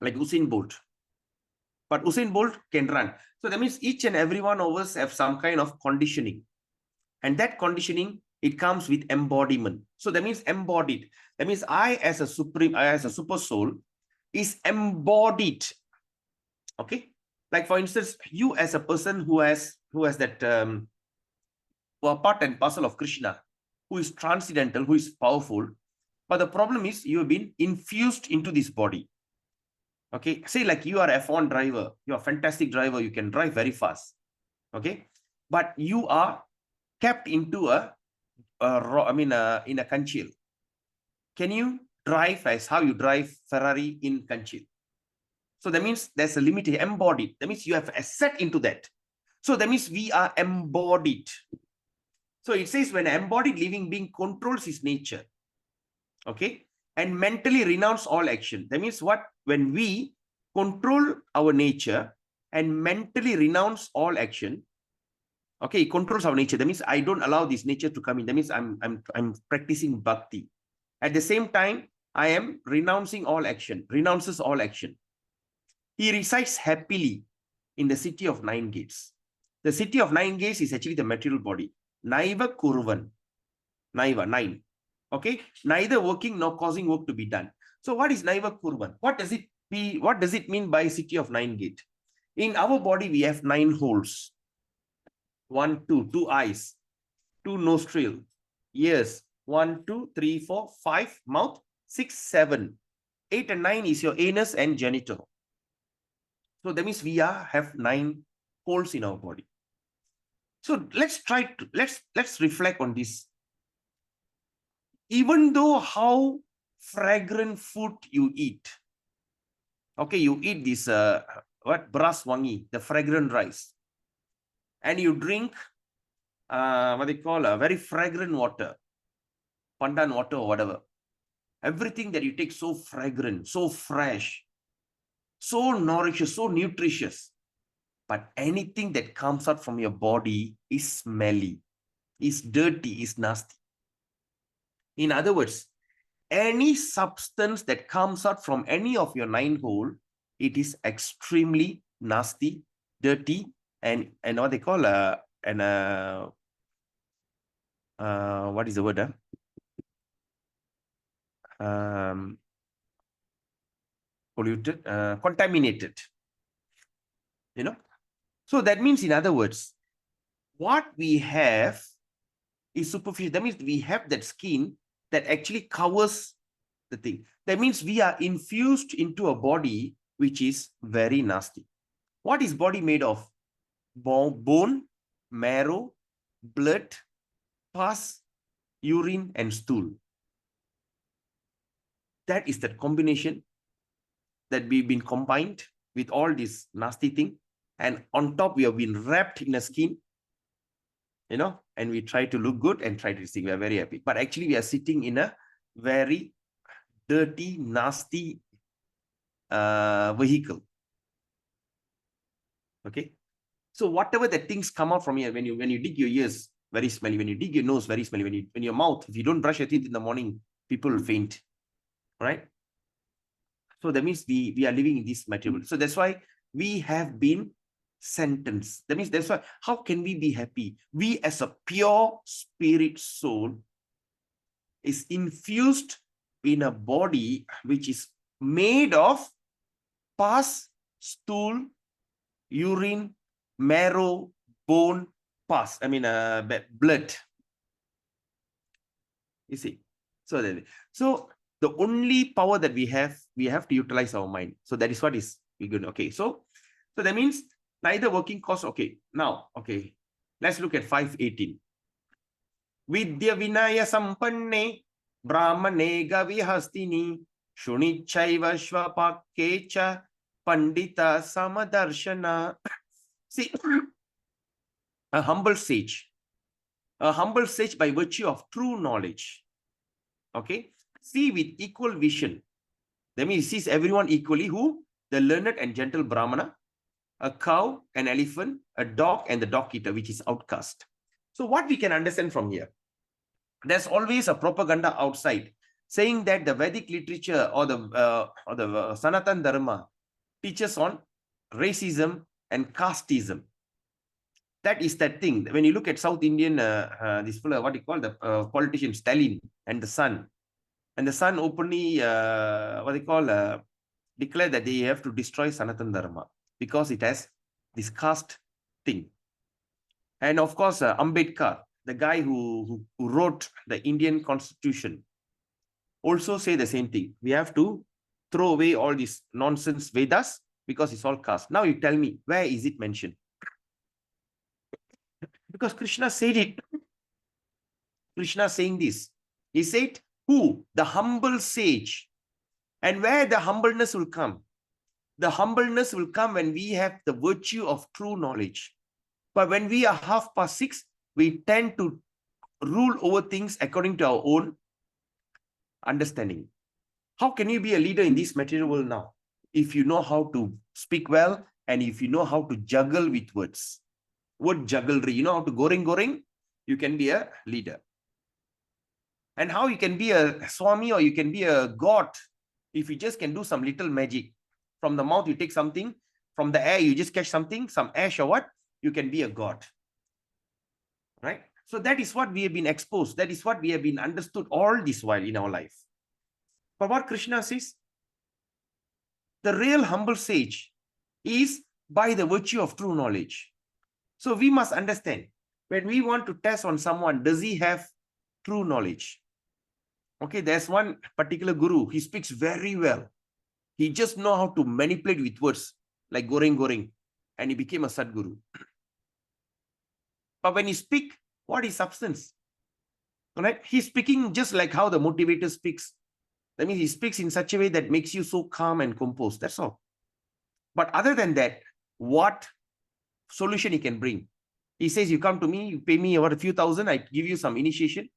Like Usain Bolt. But Usain Bolt can run. So that means each and every one of us have some kind of conditioning. And that conditioning, it comes with embodiment. So that means embodied. That means I as a super soul is embodied. Okay. Like for instance, you as a person who has that who are part and parcel of Krishna, who is transcendental, who is powerful. But the problem is you have been infused into this body. Okay. Say like you are a F1 driver, you are a fantastic driver, you can drive very fast. Okay. But you are kept into in a Kanchil. Can you drive as how you drive Ferrari in Kanchil? So that means there's a limit embodied. That means you have a set into that. So that means we are embodied. So it says when an embodied living being controls his nature, okay, and mentally renounce all action. That means what? When we control our nature and mentally renounce all action, okay, it controls our nature. That means I don't allow this nature to come in. That means I'm practicing bhakti. At the same time, I am renouncing all action, renounces all action. He resides happily in the city of 9 gates. The city of 9 gates is actually the material body. Naiva kurvan. Naiva, 9. Okay. Neither working nor causing work to be done. So what is Naiva kurvan? What does it mean by city of 9 gate? In our body, we have 9 holes. 1, 2 eyes, 2 nostril, ears, 1, 2, 3, 4, 5, mouth, 6, 7, 8 and 9 is your anus and genital. So that means we have 9 holes in our body. So let's reflect on this. Even though how fragrant food you eat, okay, you eat this brass wangi, the fragrant rice, and you drink what they call a very fragrant water, pandan water or whatever. Everything that you take so fragrant, so fresh, so nourishes, so nutritious. But anything that comes out from your body is smelly, is dirty, is nasty. In other words, any substance that comes out from any of your 9 hole, it is extremely nasty, dirty, and what they call what is the word? Polluted, contaminated. You know? So that means, in other words, what we have is superficial. That means we have that skin that actually covers the thing. That means we are infused into a body which is very nasty. What is body made of? Bone, marrow, blood, pus, urine, and stool. That is that combination that we've been combined with all this nasty thing. And on top, we have been wrapped in a skin, you know, and we try to look good and try to sing. We are very happy. But actually, we are sitting in a very dirty, nasty vehicle. Okay. So whatever the things come out from here, when you dig your ears, very smelly. When you dig your nose, very smelly. When your mouth, if you don't brush your teeth in the morning, people will faint. Right? So that means we are living in this material. So that's why we have been sentenced. That means that's why, how can we be happy? We as a pure spirit soul is infused in a body which is made of pus, stool, urine, marrow, bone, pus. I mean, blood. You see. So the only power that we have to utilize our mind. So that is what is good. Okay. So that means neither working cause. Okay. Now, okay. Let's look at 5:18. Vidya Vinaya Sampanne Brahmane Gavihastini Shunichaiva Shvapakecha Pandita Samadarshana. See, a humble sage by virtue of true knowledge. Okay, see with equal vision. That means he sees everyone equally. Who? The learned and gentle Brahmana, a cow, an elephant, a dog, and the dog eater, which is outcast. So what we can understand from here, there's always a propaganda outside saying that the Vedic literature or the Sanatan Dharma teaches on racism and casteism. That is that thing. When you look at South Indian, this fellow, what you call the politician Stalin and the son openly, declare that they have to destroy Sanatan Dharma because it has this caste thing. And of course, Ambedkar, the guy who wrote the Indian Constitution, also say the same thing. We have to throw away all these nonsense Vedas because it's all caste. Now you tell me, where is it mentioned? Because Krishna said it. Krishna saying this. He said, who? The humble sage. And where the humbleness will come? The humbleness will come when we have the virtue of true knowledge. But when we are 6:30, we tend to rule over things according to our own understanding. How can you be a leader in this material world now? If you know how to speak well and if you know how to juggle with words. Word jugglery, you know how to goreng, you can be a leader. And how you can be a Swami or you can be a God if you just can do some little magic. From the mouth, you take something. From the air, you just catch something, some ash or what? You can be a God. Right? So that is what we have been exposed. That is what we have been understood all this while in our life. But what Krishna says, the real humble sage is by the virtue of true knowledge. So we must understand, when we want to test on someone, does he have true knowledge? Okay, there's one particular guru, he speaks very well. He just know how to manipulate with words, like goreng, and he became a Sadguru. But when he speak, what is substance? Right? He's speaking just like how the motivator speaks. That means he speaks in such a way that makes you so calm and composed. That's all. But other than that, what solution he can bring? He says, you come to me, you pay me about a few thousand, I give you some initiation,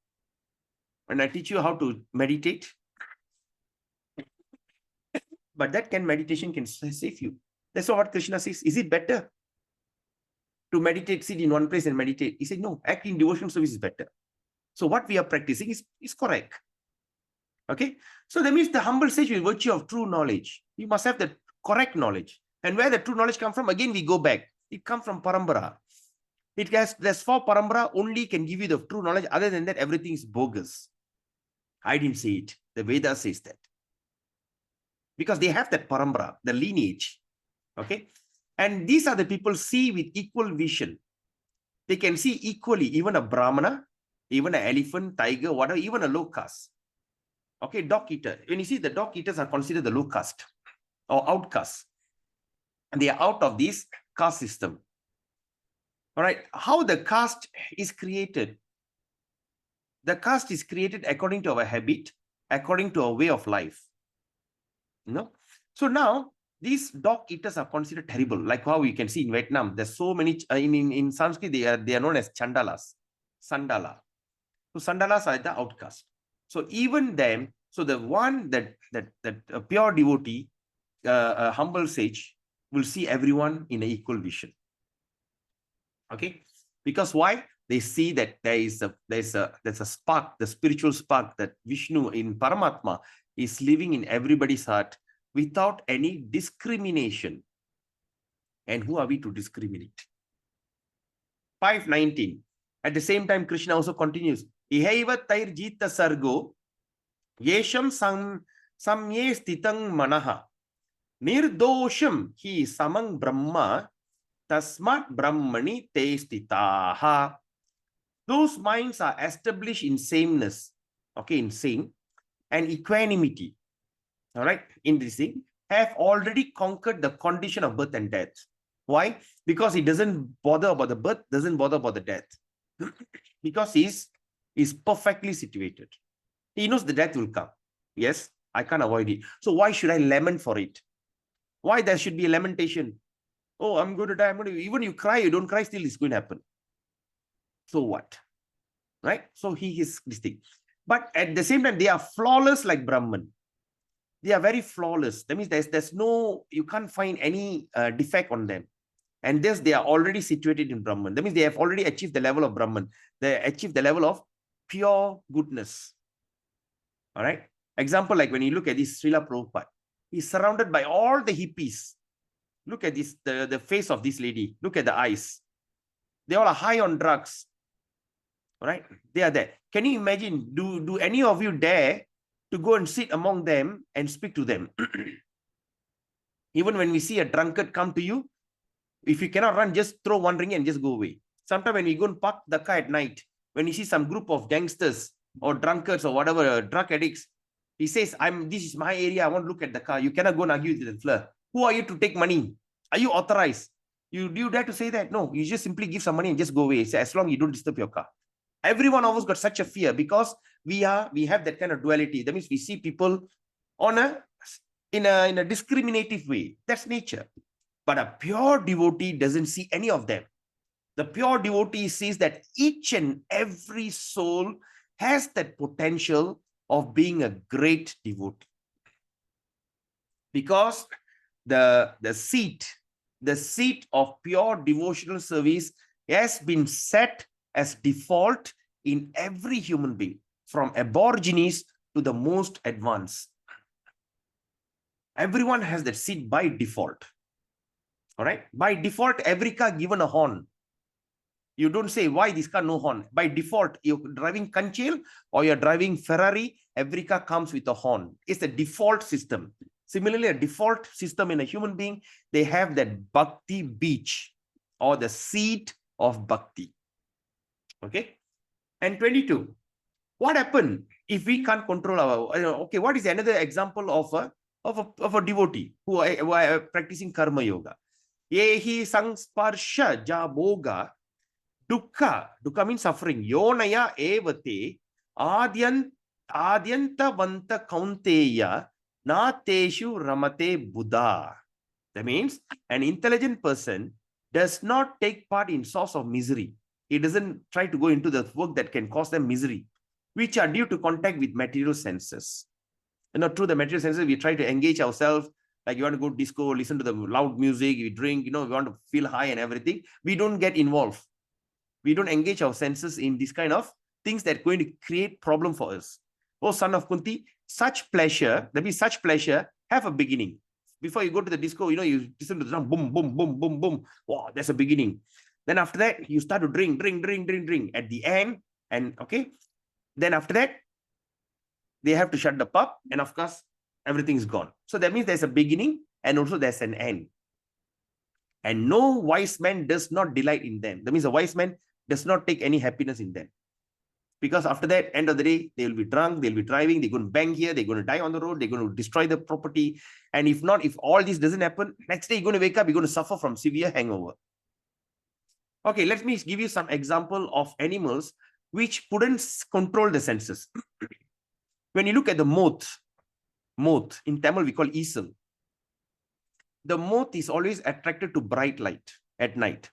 and I teach you how to meditate. But that meditation can save you. That's what Krishna says. Is it better to meditate, sit in one place and meditate? He said, no, act in devotional service is better. So what we are practicing is correct. Okay. So that means the humble sage with virtue of true knowledge. You must have the correct knowledge. And where the true knowledge comes from, again, we go back. It comes from parambara. There's 4 parambara only can give you the true knowledge. Other than that, everything is bogus. I didn't say it. The Veda says that. Because they have that parambara, the lineage. Okay. And these are the people see with equal vision. They can see equally, even a Brahmana, even an elephant, tiger, whatever, even a low caste. Okay, dog eater. When you see the dog eaters are considered the low caste or outcast. And they are out of this caste system. All right. How the caste is created? The caste is created according to our habit, according to our way of life. You know? So now, these dog eaters are considered terrible, like how you can see in Vietnam. There's so many, in Sanskrit, they are known as chandalas, sandala. So sandalas are the outcast. So even them, so the one that a pure devotee, a humble sage, will see everyone in an equal vision. Okay, because why? They see that there's a spark, the spiritual spark, that Vishnu in Paramatma is living in everybody's heart without any discrimination. And who are we to discriminate? 5:19. At the same time, Krishna also continues. Ihaiva tair jita sargo yesham samye stitang manaha nirdosham hi samang brahma Tasmat Brahmani te stitaha. Those minds are established in sameness, okay, in same and equanimity, all right, in this thing, have already conquered the condition of birth and death. Why? Because he doesn't bother about the birth, doesn't bother about the death. Because he's perfectly situated. He knows the death will come. Yes, I can't avoid it. So why should I lament for it? Why there should be a lamentation? Oh, I'm going to die. Even you cry, you don't cry, still it's going to happen. So what? Right? So he is this thing. But at the same time, they are flawless like Brahman. They are very flawless. That means there's no, you can't find any defect on them. And thus they are already situated in Brahman. That means they have already achieved the level of Brahman. They achieved the level of pure goodness. All right. Example, like when you look at this Srila Prabhupada, he's surrounded by all the hippies. Look at this, the face of this lady. Look at the eyes. They all are high on drugs. All right. They are there. Can you imagine, do any of you dare to go and sit among them and speak to them? Even when we see a drunkard come to you, if you cannot run, just throw one ring and just go away. Sometimes when we go and park the car at night, when you see some group of gangsters or drunkards or whatever, drug addicts, he says, this is my area, I want to look at the car. You cannot go and argue with the flirt. Who are you to take money? Are you authorized? Do you dare to say that? No, you just simply give some money and just go away. Say, as long as you don't disturb your car. Every one of us got such a fear because we have that kind of duality. That means we see people in a discriminative way. That's nature. But a pure devotee doesn't see any of them. The pure devotee sees that each and every soul has that potential of being a great devotee. Because the seat of pure devotional service has been set as default in every human being, from aborigines to the most advanced. Everyone has that seat by default. All right. By default, every car given a horn. You don't say, why this car no horn? By default, you're driving Kanchil or you're driving Ferrari, every car comes with a horn. It's a default system. Similarly, a default system in a human being, they have that bhakti beach or the seat of bhakti. Okay. And 22. What happened if we can't control our, okay, what is another example of a devotee who are practicing karma yoga? Yehi sangsparsha jaboga dukkha. Dukkha means suffering. Yonaya evate adyantavanta kaunteya na teshu ramate buddha. That means an intelligent person does not take part in source of misery. He doesn't try to go into the work that can cause them misery, which are due to contact with material senses. Through the material senses, we try to engage ourselves. Like you want to go disco, listen to the loud music, you drink, we want to feel high and everything. We don't get involved. We don't engage our senses in this kind of things that are going to create problem for us. Oh, son of Kunti, such pleasure, that means such pleasure, have a beginning. Before you go to the disco, you listen to the sound, boom, boom, boom, boom, boom. Wow, that's a beginning. Then after that, you start to drink. At the end, and okay, then after that, they have to shut the pub, and of course, everything is gone. So that means there's a beginning and also there's an end. And no wise man does not delight in them. That means a wise man does not take any happiness in them. Because after that, end of the day, they will be drunk, they'll be driving, they're going to bang here, they're going to die on the road, they're going to destroy the property. And if all this doesn't happen, next day you're going to wake up, you're going to suffer from severe hangover. Okay, let me give you some example of animals which couldn't control the senses. When you look at the moth, in Tamil we call easel. The moth is always attracted to bright light at night.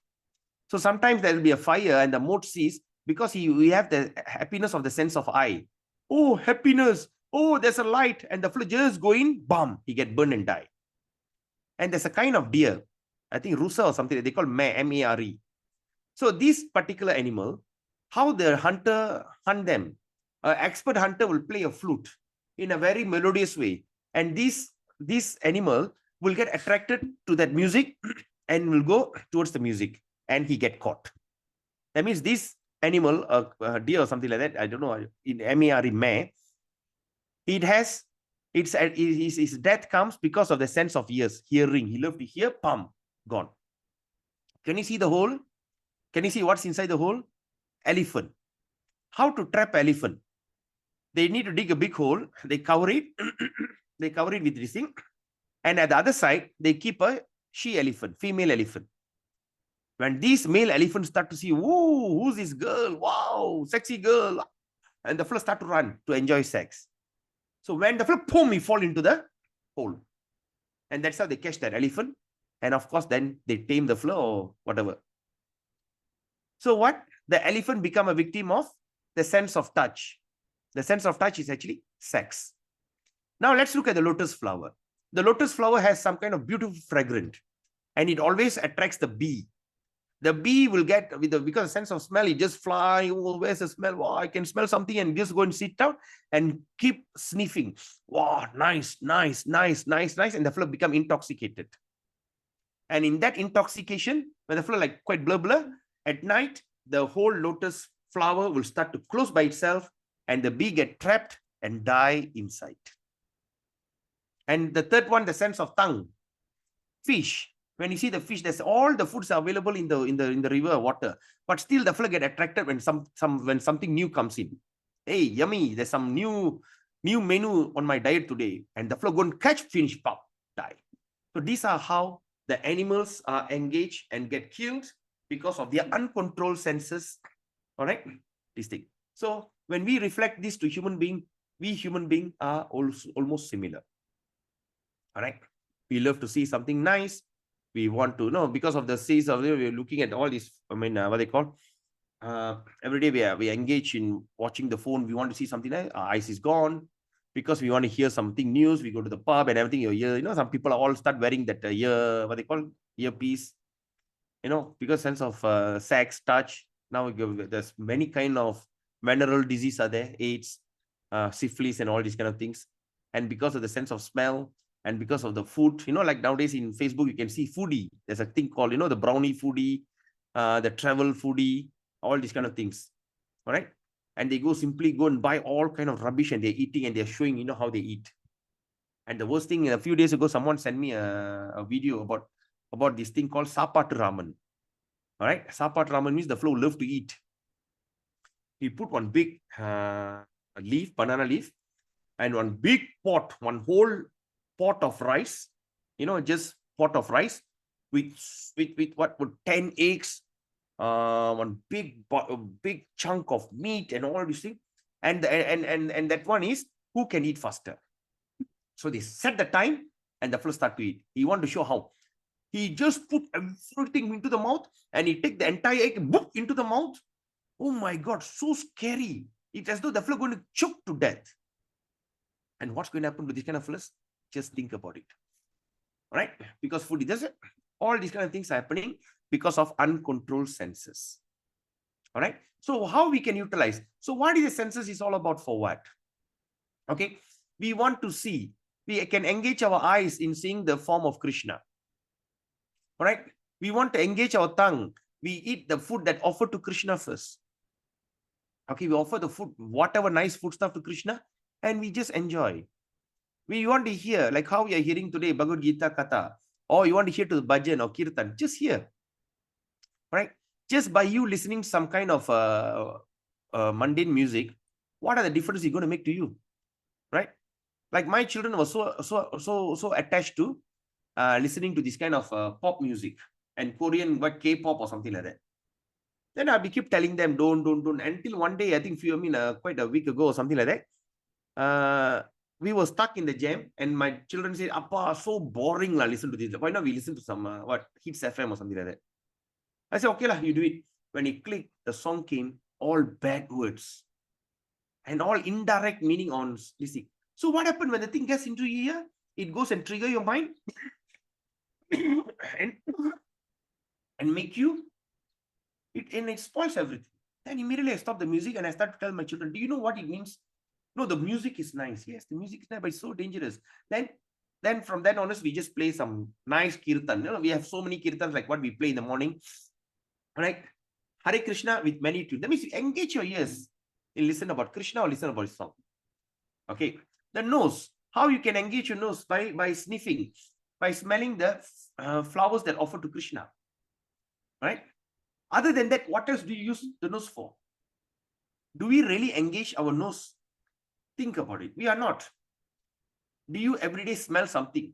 So sometimes there will be a fire and the moth sees, because we have the happiness of the sense of eye. Oh, happiness. Oh, there's a light and the flame just go in, bam, he get burned and die. And there's a kind of deer, I think rusa or something, they call mare, M-A-R-E. So this particular animal, how the hunter hunt them, an expert hunter will play a flute in a very melodious way. And this animal will get attracted to that music and will go towards the music and he get caught. That means this animal, a deer or something like that, I don't know, in M-A-R-E, mare, his death comes because of the sense of ears, hearing. He loved to hear, pam, gone. Can you see the hole? Can you see what's inside the hole? Elephant. How to trap elephant? They need to dig a big hole. They cover it. They cover it with this thing. And at the other side, they keep a she elephant, female elephant. When these male elephants start to see, whoa, who's this girl? Wow, sexy girl. And the fellow start to run to enjoy sex. So when the fellow, boom, he fall into the hole. And that's how they catch that elephant. And of course, then they tame the fellow or whatever. So what? The elephant become a victim of the sense of touch. The sense of touch is actually sex. Now let's look at the lotus flower. The lotus flower has some kind of beautiful fragrance, and it always attracts the bee. The bee will get, because of sense of smell, it just fly. Oh, where's the smell? Wow, I can smell something, and just go and sit down and keep sniffing. Wow, nice, nice, nice, nice, nice. And the fellow become intoxicated. And in that intoxication, when the fellow like quite blur blur, at night, the whole lotus flower will start to close by itself, and the bee get trapped and die inside. And the third one, the sense of tongue. Fish. When you see the fish, there's all the foods are available in the river water, but still the fellow get attracted when when something new comes in. Hey, yummy! There's some new menu on my diet today, and the fellow go and catch fish, pop, die. So these are how the animals are engaged and get killed because of their uncontrolled senses. All right, this thing. So when we reflect this to human being, we human beings are also almost similar. All right, we love to see something nice. We want to know, because of the seas of we're looking at all these, I mean, what they call, every day we engage in watching the phone. We want to see something nice. Our eyes is gone because we want to hear something news. We go to the pub and everything. Some people all start wearing that what they call earpiece, because sense of sex, touch. Now there's many kind of venereal disease are there, AIDS, syphilis, and all these kind of things. And because of the sense of smell, and because of the food, like nowadays in Facebook, you can see foodie. There's a thing called, the brownie foodie, the travel foodie, all these kind of things. All right. And they simply go and buy all kind of rubbish, and they're eating, and they're showing, how they eat. And the worst thing, a few days ago, someone sent me a video about this thing called sapat ramen. All right. Sapat ramen means the flow love to eat. He put one big leaf, banana leaf, and one big pot, one whole pot of rice, just pot of rice with what would 10 eggs, one big chunk of meat, and all these things. And that one is who can eat faster. So they set the time, and the fellow start to eat. He want to show how. He just put everything into the mouth, and he take the entire egg, boop, into the mouth. Oh my God, so scary. It's as though the fellow going to choke to death. And what's going to happen to this kind of fellows? Just think about it. All right? Because food does it. All these kind of things are happening because of uncontrolled senses. All right? So how we can utilize? So what is the senses is all about for what? Okay? We want to see. We can engage our eyes in seeing the form of Krishna. All right? We want to engage our tongue. We eat the food that offered to Krishna first. Okay? We offer the food, whatever nice food stuff to Krishna, and we just enjoy. We want to hear, like how we are hearing today, Bhagavad Gita Katha, or you want to hear to the bhajan or kirtan, just hear. Right? Just by you listening some kind of mundane music, what are the differences you're going to make to you? Right? Like my children were so attached to listening to this kind of pop music and Korean, K-pop or something like that. Then I keep telling them, don't. Until one day, I think quite a week ago or something like that, we were stuck in the jam, and my children said, Appa, so boring, listen to this. Why not we listen to some, Hits FM or something like that? I said, okay, you do it. When he clicked, the song came, all bad words. And all indirect meaning on listening. So what happened when the thing gets into your ear? It goes and trigger your mind and make you, and it spoils everything. Then immediately I stopped the music and I started to tell my children, do you know what it means? No, the music is nice. Yes, the music is nice, but it's so dangerous. Then from then onwards, we just play some nice kirtan. We have so many kirtans like what we play in the morning. All right? Hare Krishna with many tunes. That means you engage your ears in listen about Krishna or listen about his song. Okay. The nose. How you can engage your nose? By sniffing, by smelling the flowers that offer to Krishna. right? Other than that, what else do you use the nose for? Do we really engage our nose? Think about it. We are not. Do you every day smell something?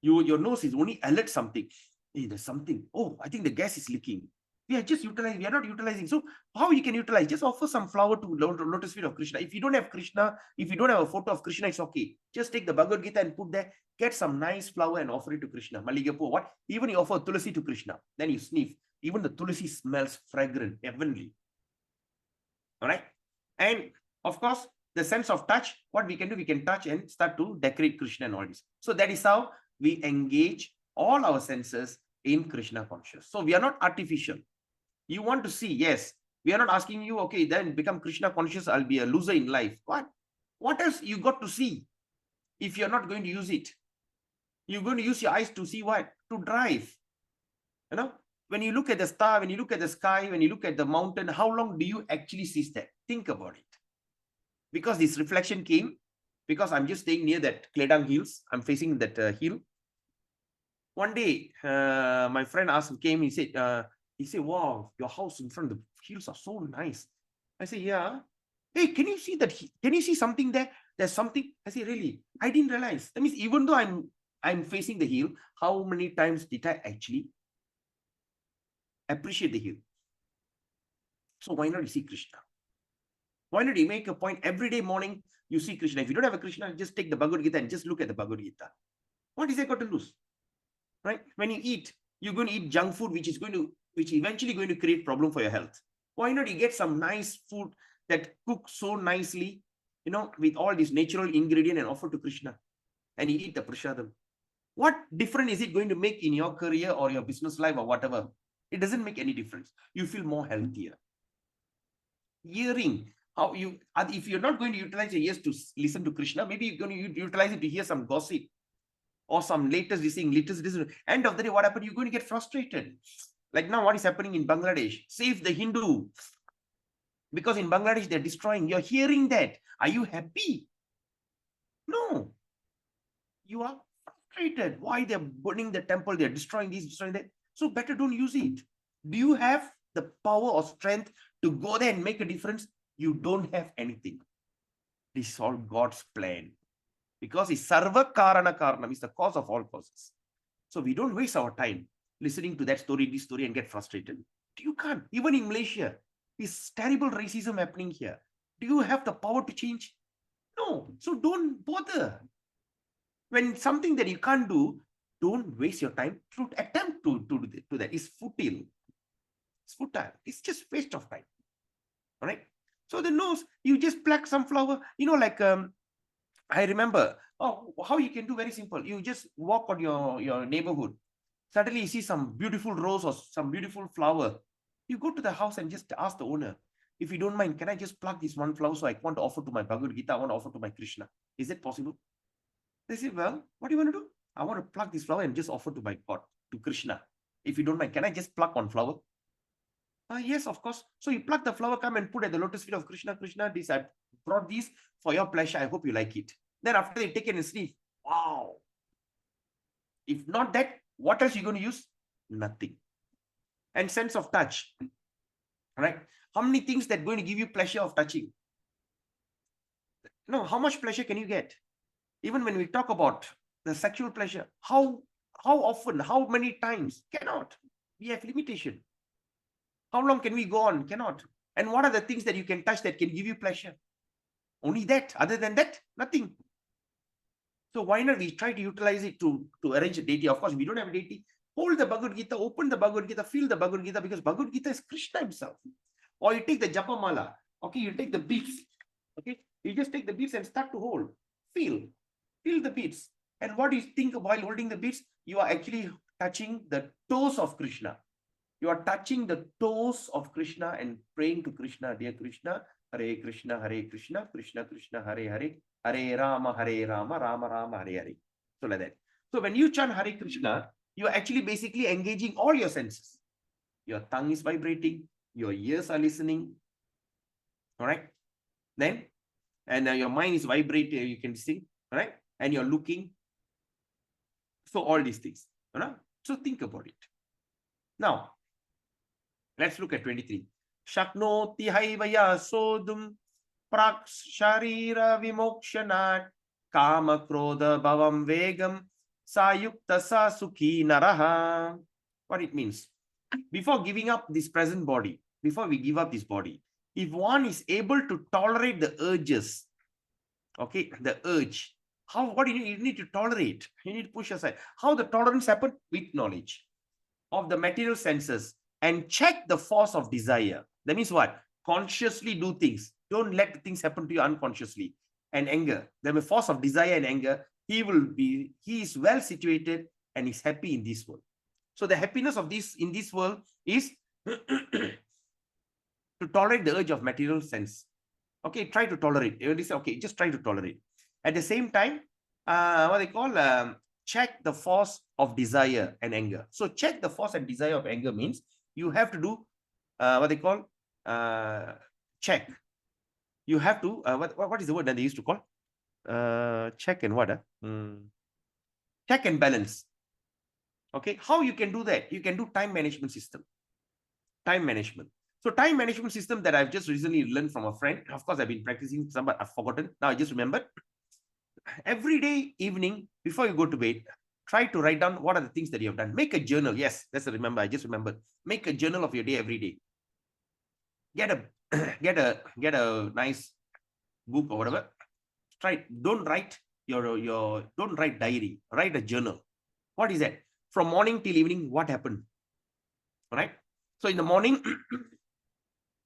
Your nose is only alert something. Hey, there's something. Oh, I think the gas is leaking. We are just utilizing. We are not utilizing. So how you can utilize? Just offer some flower to lotus feet of Krishna. If you don't have Krishna, if you don't have a photo of Krishna, it's okay. Just take the Bhagavad Gita and put there. Get some nice flower and offer it to Krishna. Maligapu, what? Even you offer tulasi to Krishna. Then you sniff. Even the tulasi smells fragrant, heavenly. All right. And of course, the sense of touch, what we can do, we can touch and start to decorate Krishna and all this. So that is how we engage all our senses in Krishna conscious. So we are not artificial. You want to see, yes. We are not asking you, okay, then become Krishna conscious, I'll be a loser in life. What else you got to see if you're not going to use it? You're going to use your eyes to see what? To drive. You know, when you look at the star, when you look at the sky, when you look at the mountain, how long do you actually see that? Think about it. Because this reflection came, because I'm just staying near that Kledang Hills. I'm facing that hill. One day, my friend came, he said, wow, your house in front of the hills are so nice. I said, yeah. Hey, can you see that? Can you see something there? There's something. I said, really? I didn't realize. That means even though I'm facing the hill, how many times did I actually appreciate the hill? So why not you see Krishna? Why not you make a point every day morning you see Krishna? If you don't have a Krishna, just take the Bhagavad Gita and just look at the Bhagavad Gita. What is it got to lose? Right? When you eat, you're going to eat junk food, which is eventually going to create problem for your health. Why not you get some nice food that cooks so nicely, you know, with all these natural ingredient and offer to Krishna, and you eat the prasadam? What difference is it going to make in your career or your business life or whatever? It doesn't make any difference. You feel more healthier. Hearing, how you, if you're not going to utilize your ears to listen to Krishna, maybe you're going to utilize it to hear some gossip or some latest this. End of the day, what happened? You're going to get frustrated. Like now, what is happening in Bangladesh? Save the Hindu. Because in Bangladesh, they're destroying. You're hearing that. Are you happy? No. You are frustrated. Why they're burning the temple? They're destroying this, destroying that. So better don't use it. Do you have the power or strength to go there and make a difference? You don't have anything. This is all God's plan. Because it's sarva karana karanam, is the cause of all causes. So we don't waste our time listening to that story, this story, and get frustrated. You can't. Even in Malaysia, this terrible racism happening here. Do you have the power to change? No. So don't bother. When something that you can't do, don't waste your time to attempt to do that. It's futile. It's futile. It's just waste of time. All right. So the nose, you just pluck some flower, you know, like I remember, how you can do very simple. You just walk on your neighborhood. Suddenly you see some beautiful rose or some beautiful flower. You go to the house and just ask the owner, if you don't mind, can I just pluck this one flower so I want to offer to my Bhagavad Gita, I want to offer to my Krishna. Is it possible? They say, well, what do you want to do? I want to pluck this flower and just offer to my God, to Krishna. If you don't mind, can I just pluck one flower? Yes, of course. So you pluck the flower, come and put at the lotus feet of Krishna. Krishna, this I brought this for your pleasure. I hope you like it. Then after they take it and sniff, wow. If not that, what else are you going to use? Nothing. And sense of touch. Right? How many things that are going to give you pleasure of touching? No, how much pleasure can you get? Even when we talk about the sexual pleasure, how often, how many times? Cannot. We have limitation. How long can we go on? Cannot. And what are the things that you can touch that can give you pleasure? Only that. Other than that, nothing. So why not we try to utilize it to arrange a deity? Of course, we don't have a deity. Hold the Bhagavad Gita, open the Bhagavad Gita, feel the Bhagavad Gita, because Bhagavad Gita is Krishna himself. Or you take the Japamala. Okay, you take the beads. Okay, you just take the beads and start to hold. Feel the beads. And what do you think while holding the beads? You are actually touching the toes of Krishna. You are touching the toes of Krishna and praying to Krishna. Dear Krishna, Hare Krishna, Krishna Krishna, Hare Hare, Hare Rama, Rama Rama, Hare Hare. So like that. So when you chant Hare Krishna, you are actually basically engaging all your senses. Your tongue is vibrating, your ears are listening. All right. Then, and your mind is vibrating, you can see, all right? And you're looking. So all these things. All right? So think about it. Now, let's look at 23. Shaknoti haivaya sodum prak sharira vimokshanat kama krodha bhavam vegam sayukta sa sukhi naraha. What it means? Before giving up this present body, before we give up this body, if one is able to tolerate the urges, okay, the urge, what do you need to tolerate? You need to push aside. How the tolerance happen? With knowledge of the material senses and check the force of desire. That means what? Consciously do things. Don't let things happen to you unconsciously. And anger. The force of desire and anger, he is well situated and is happy in this world. So the happiness of this in this world is to tolerate the urge of material sense. Okay, try to tolerate. You say, okay, just try to tolerate. At the same time, what they call check the force of desire and anger. So check the force and desire of anger means you have to do what they call check. You have to what is the word that they used to call check and what? Check and balance. Okay, how you can do that? You can do time management system. Time management. So time management system that I've just recently learned from a friend. Of course, I've been practicing some, but I've forgotten. Now I just remembered. Every day evening before you go to bed, try to write down what are the things that you have done. Make a journal. Yes, that's a remember. I just remembered. Make a journal of your day every day. Get a nice book or whatever. Try. Don't write don't write diary. Write a journal. What is that? From morning till evening, what happened? All right. So in the morning,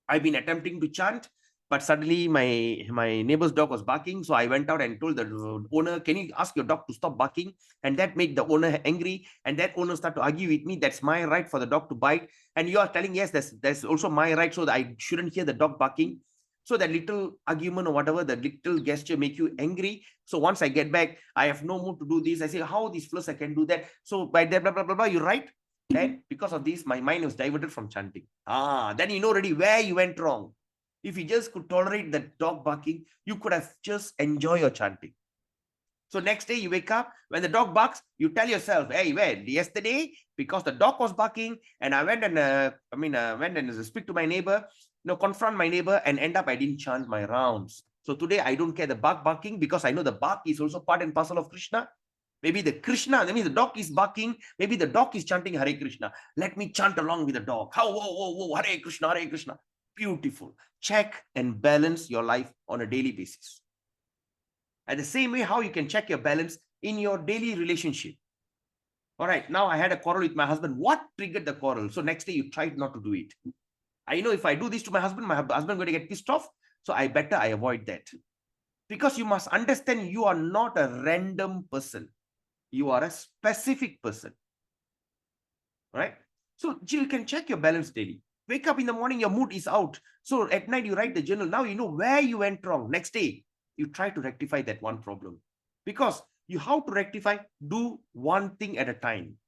I've been attempting to chant, but suddenly my neighbor's dog was barking. So I went out and told the owner, can you ask your dog to stop barking? And that made the owner angry. And that owner started to argue with me. That's my right for the dog to bite. And you are telling, yes, that's also my right. So that I shouldn't hear the dog barking. So that little argument or whatever, that little gesture make you angry. So once I get back, I have no mood to do this. I say, how this plus I can do that? So by that, blah, blah, blah, blah, you write. Then because of this, my mind was diverted from chanting. Then you know already where you went wrong. If you just could tolerate the dog barking, you could have just enjoy your chanting. So next day you wake up, when the dog barks, you tell yourself, hey, yesterday, because the dog was barking, and I went and speak to my neighbor, confront my neighbor, and end up I didn't chant my rounds. So today I don't care the barking because I know the bark is also part and parcel of Krishna. Maybe the Krishna, that means the dog is barking. Maybe the dog is chanting Hare Krishna. Let me chant along with the dog. Whoa, Hare Krishna, Hare Krishna. Beautiful. Check and balance your life on a daily basis. And the same way, how you can check your balance in your daily relationship. All right, now I had a quarrel with my husband. What triggered the quarrel? So next day you tried not to do it. I know if I do this to my husband going to get pissed off. So I avoid that. Because you must understand you are not a random person. You are a specific person. Right? So you can check your balance daily. Wake up in the morning, your mood is out. So at night, you write the journal. Now you know where you went wrong. Next day, you try to rectify that one problem. Because how to rectify, do one thing at a time.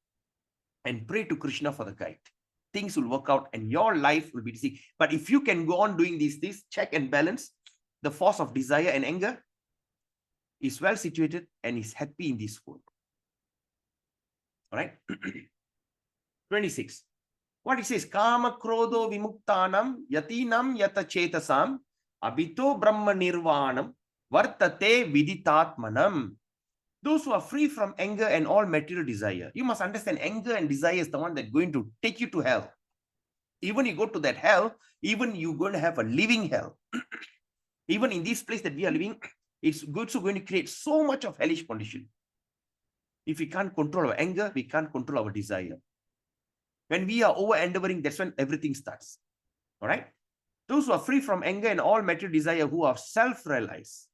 And pray to Krishna for the guide. Things will work out and your life will be easy. But if you can go on doing these, check and balance, the force of desire and anger is well situated and is happy in this world. All right. 26. What it says, Kama Krodo Vimuktanam Yatinam Yata Chetasam Abhito Brahma Nirvanam Vartate Viditatmanam. Those who are free from anger and all material desire. You must understand anger and desire is the one that's going to take you to hell. Even you go to that hell, even you're going to have a living hell. Even in this place that we are living, it's also going to create so much of hellish condition. If we can't control our anger, we can't control our desire. When we are over-endeavoring, that's when everything starts. All right? Those who are free from anger and all material desire, who are self-realized.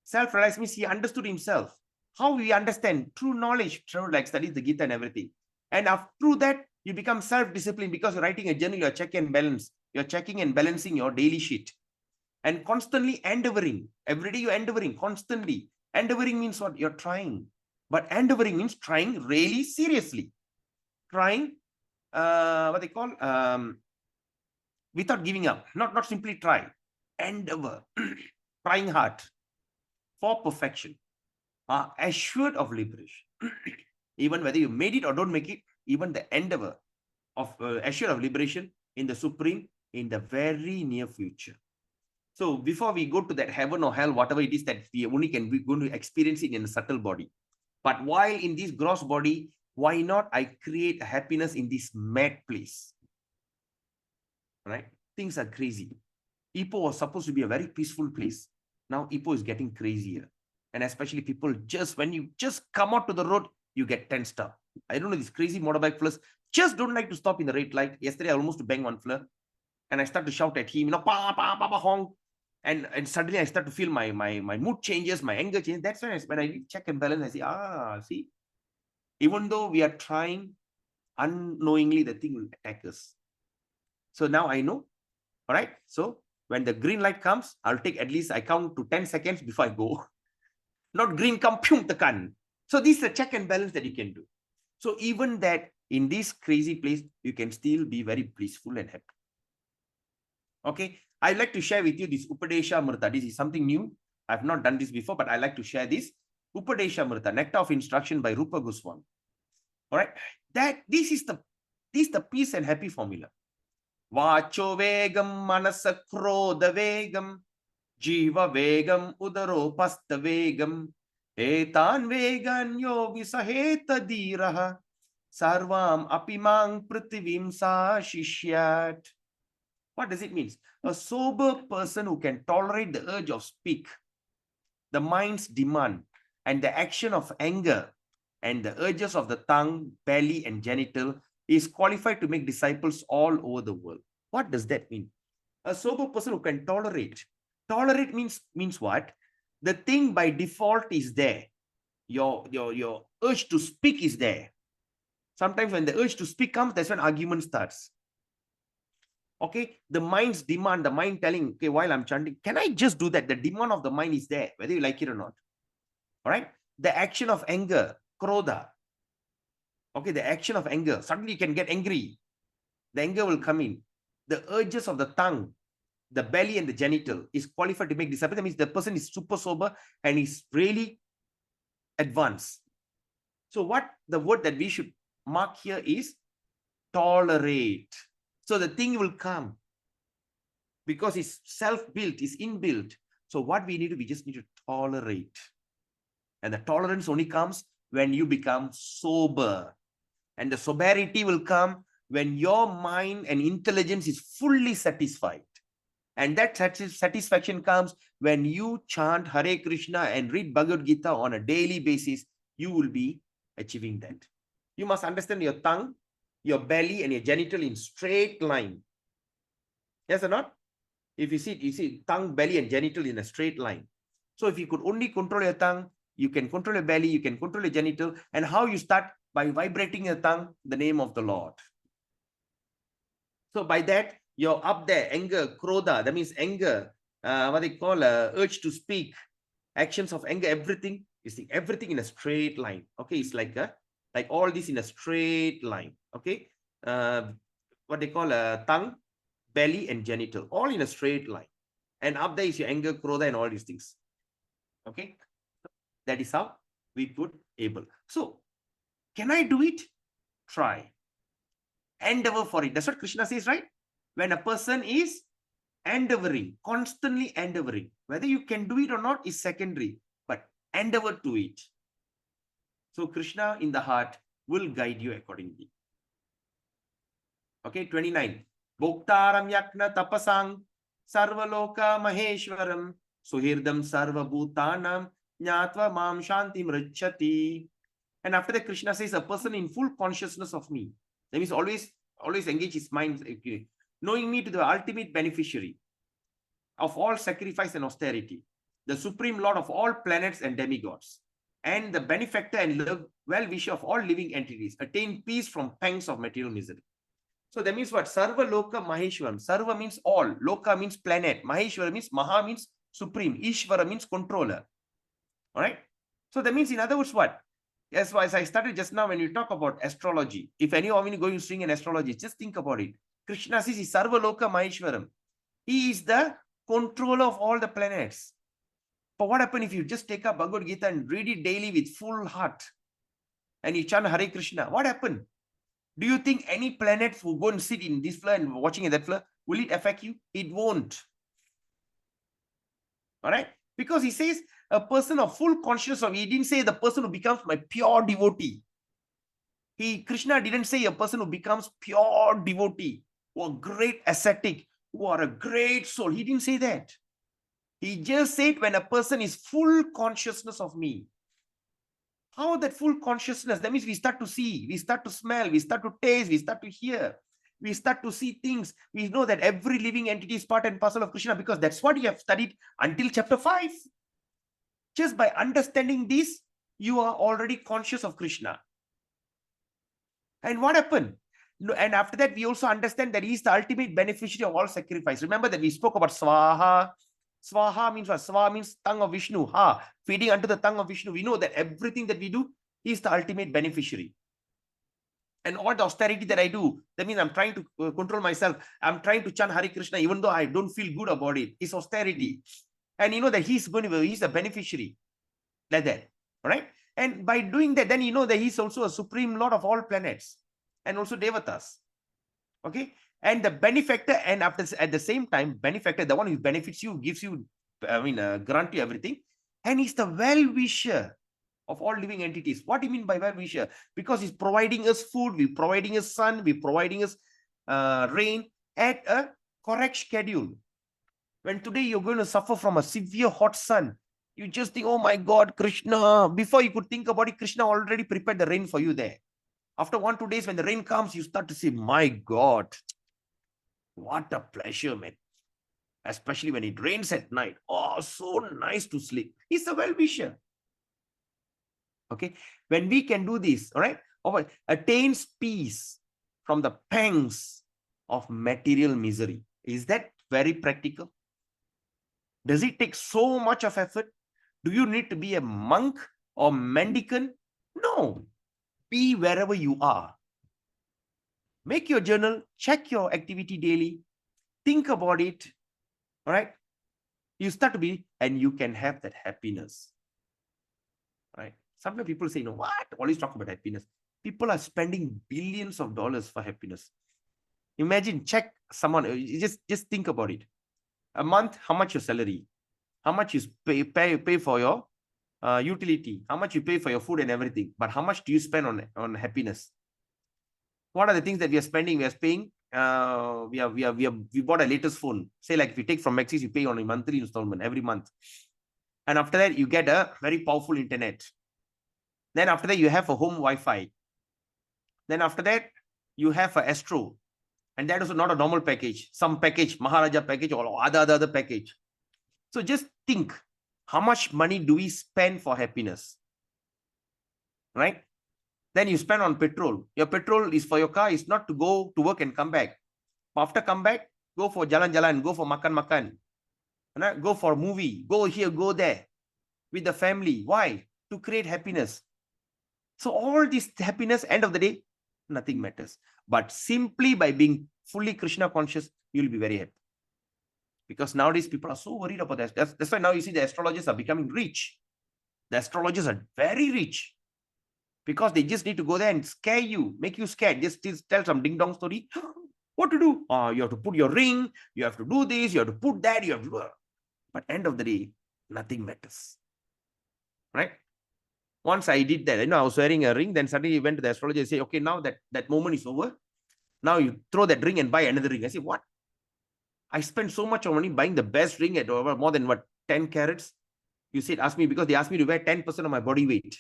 Self-realized means he understood himself. How we understand? Through knowledge, through like studies the Gita and everything. And through that, you become self-disciplined because you're writing a journal, you're checking and balance. You're checking and balancing your daily sheet. And constantly endeavoring. Every day you're endeavoring, constantly. Endeavoring means what? You're trying. But endeavoring means trying really seriously. Trying, what they call, without giving up. Not simply try. Endeavor. Trying hard. For perfection. Assured of liberation. Even whether you made it or don't make it, even the endeavor assured of liberation in the Supreme in the very near future. So before we go to that heaven or hell, whatever it is that we only can be going to experience it in a subtle body. But while in this gross body, why not I create happiness in this mad place? Right? Things are crazy. Ipoh was supposed to be a very peaceful place. Now Ipoh is getting crazier. And especially people when you just come out to the road, you get tensed up. I don't know, these crazy motorbike fleurs just don't like to stop in the red light. Yesterday, I almost banged one fleur. And I start to shout at him, pa, pa, pa, pa, honk. And suddenly I start to feel my mood changes, my anger changes. That's when I check and balance, I say, see, even though we are trying, unknowingly the thing will attack us. So now I know. All right. So when the green light comes, I'll take at least, I count to 10 seconds before I go. Not green, come, pum, tekan. So this is a check and balance that you can do. So even that in this crazy place, you can still be very blissful and happy. Okay. I'd like to share with you this Upadesha Mrita. This is something new. I've not done this before, but I like to share this. Upadesha Mrita, Nectar of Instruction by Rupa Goswami. All right. This is the peace and happy formula. Vacho vegam manasa krodha vegam jiva vegam udaro pasta vegam etan veganyo visaheta dhiraha sarvam apimang prithivim sa shishyat. What does it mean? A sober person who can tolerate the urge of speak, the mind's demand, and the action of anger, and the urges of the tongue, belly, and genital is qualified to make disciples all over the world. What does that mean? A sober person who can tolerate. Tolerate means what? The thing by default is there. Your urge to speak is there. Sometimes when the urge to speak comes, that's when argument starts. Okay, the mind's demand, the mind telling, okay, while I'm chanting, can I just do that? The demand of the mind is there, whether you like it or not. All right, the action of anger, krodha. Okay, the action of anger. Suddenly you can get angry. The anger will come in. The urges of the tongue, the belly, and the genital is qualified to make disciples. That means the person is super sober and is really advanced. So what the word that we should mark here is tolerate. So the thing will come because it's self-built, it's inbuilt. So what we just need to tolerate. And the tolerance only comes when you become sober. And the sobriety will come when your mind and intelligence is fully satisfied. And that satisfaction comes when you chant Hare Krishna and read Bhagavad Gita on a daily basis. You will be achieving that. You must understand your tongue, your belly, and your genital in straight line. Yes or not? If you see tongue, belly, and genital in a straight line. So if you could only control your tongue, you can control your belly, you can control your genital. And how you start? By vibrating your tongue, the name of the Lord. So by that, you're up there, anger, krodha, that means anger, what they call urge to speak, actions of anger, everything, you see, everything in a straight line. Okay, it's like all this in a straight line. Okay, what they call tongue, belly, and genital, all in a straight line. And up there is your anger, krodha, and all these things. Okay, that is how we could able. So, can I do it? Try. Endeavor for it. That's what Krishna says, right? When a person is endeavoring, constantly endeavoring, whether you can do it or not is secondary, but endeavor to it. So Krishna in the heart will guide you accordingly. Okay, 29. Bhoktaram yakna tapasang sarvaloka maheshwaram suhirdam sarva bhutanam nyatva mam shanti mrachati. And after that, Krishna says, a person in full consciousness of me. That means always engage his mind, knowing me to the ultimate beneficiary of all sacrifice and austerity, the supreme lord of all planets and demigods, and the benefactor and well-wisher of all living entities, attain peace from pangs of material misery. So that means what? Sarva Loka Maheshwaram. Sarva means all. Loka means planet. Maheshwara means Maha means supreme. Ishvara means controller. All right. So that means, in other words, what? As I started just now, when you talk about astrology, if any of you going to swing in astrology, just think about it. Krishna says, Sarva Loka Maheshwaram. He is the controller of all the planets. But what happens if you just take up Bhagavad Gita and read it daily with full heart and you chant Hare Krishna? What happened? Do you think any planets will go and sit in this flare and watching in that flare? Will it affect you? It won't. All right? Because he says a person of full consciousness of, he didn't say the person who becomes my pure devotee. Krishna didn't say a person who becomes pure devotee, or great ascetic, who are a great soul. He didn't say that. He just said when a person is full consciousness of me. How that full consciousness? That means we start to see, we start to smell, we start to taste, we start to hear, we start to see things. We know that every living entity is part and parcel of Krishna, because that's what you have studied until chapter 5. Just by understanding this, you are already conscious of Krishna. And what happened? And after that, we also understand that he is the ultimate beneficiary of all sacrifice. Remember that we spoke about Swaha. Swaha means what? Swaha means tongue of Vishnu. Ha, feeding unto the tongue of Vishnu. We know that everything that we do, he is the ultimate beneficiary. And all the austerity that I do, that means I'm trying to control myself. I'm trying to chant Hare Krishna, even though I don't feel good about it. It's austerity. And you know that he's the beneficiary. Like that. All right. And by doing that, then you know that he's also a supreme lord of all planets and also devatas. Okay. And the benefactor, and at the same time, benefactor, the one who benefits you, gives you, grant you everything. And he's the well-wisher of all living entities. What do you mean by well-wisher? Because he's providing us food, we're providing us sun, we're providing us rain at a correct schedule. When today you're going to suffer from a severe hot sun, you just think, oh my God, Krishna. Before you could think about it, Krishna already prepared the rain for you there. After 1-2 days, when the rain comes, you start to say, my God, what a pleasure, man. Especially when it rains at night. Oh, so nice to sleep. He's a well-wisher. Okay. When we can do this, all right, attains peace from the pangs of material misery. Is that very practical? Does it take so much of effort? Do you need to be a monk or mendicant? No. Be wherever you are. Make your journal, check your activity daily, think about it. All right. You start to be, and you can have that happiness. Right. Sometimes people say, no, what? Always talk about happiness. People are spending billions of dollars for happiness. Imagine, check someone, just think about it. A month, how much your salary? How much you pay for your utility? How much you pay for your food and everything? But how much do you spend on happiness? What are the things that we are spending? We are paying. We bought a latest phone. Say like if you take from Maxis, you pay on a monthly installment every month. And after that, you get a very powerful internet. Then after that, you have a home Wi-Fi. Then after that, you have a Astro. And that is not a normal package. Some package, Maharaja package or other package. So just think, how much money do we spend for happiness? Right? Then you spend on petrol. Your petrol is for your car. It's not to go to work and come back. After come back, go for jalan-jalan, go for makan-makan. Go for a movie. Go here, go there. With the family. Why? To create happiness. So all this happiness, end of the day, nothing matters. But simply by being fully Krishna conscious, you'll be very happy. Because nowadays people are so worried about that. That's why now you see the astrologers are becoming rich. The astrologers are very rich. Because they just need to go there and scare you, make you scared. Just tell some ding-dong story. What to do? You have to put your ring. You have to do this. You have to put that. You have to do that. But end of the day, nothing matters. Right? Once I did that, I was wearing a ring. Then suddenly I went to the astrologer and say, okay, now that moment is over. Now you throw that ring and buy another ring. I say, what? I spent so much money buying the best ring at over more than 10 carats. You said, ask me, because they asked me to wear 10% of my body weight.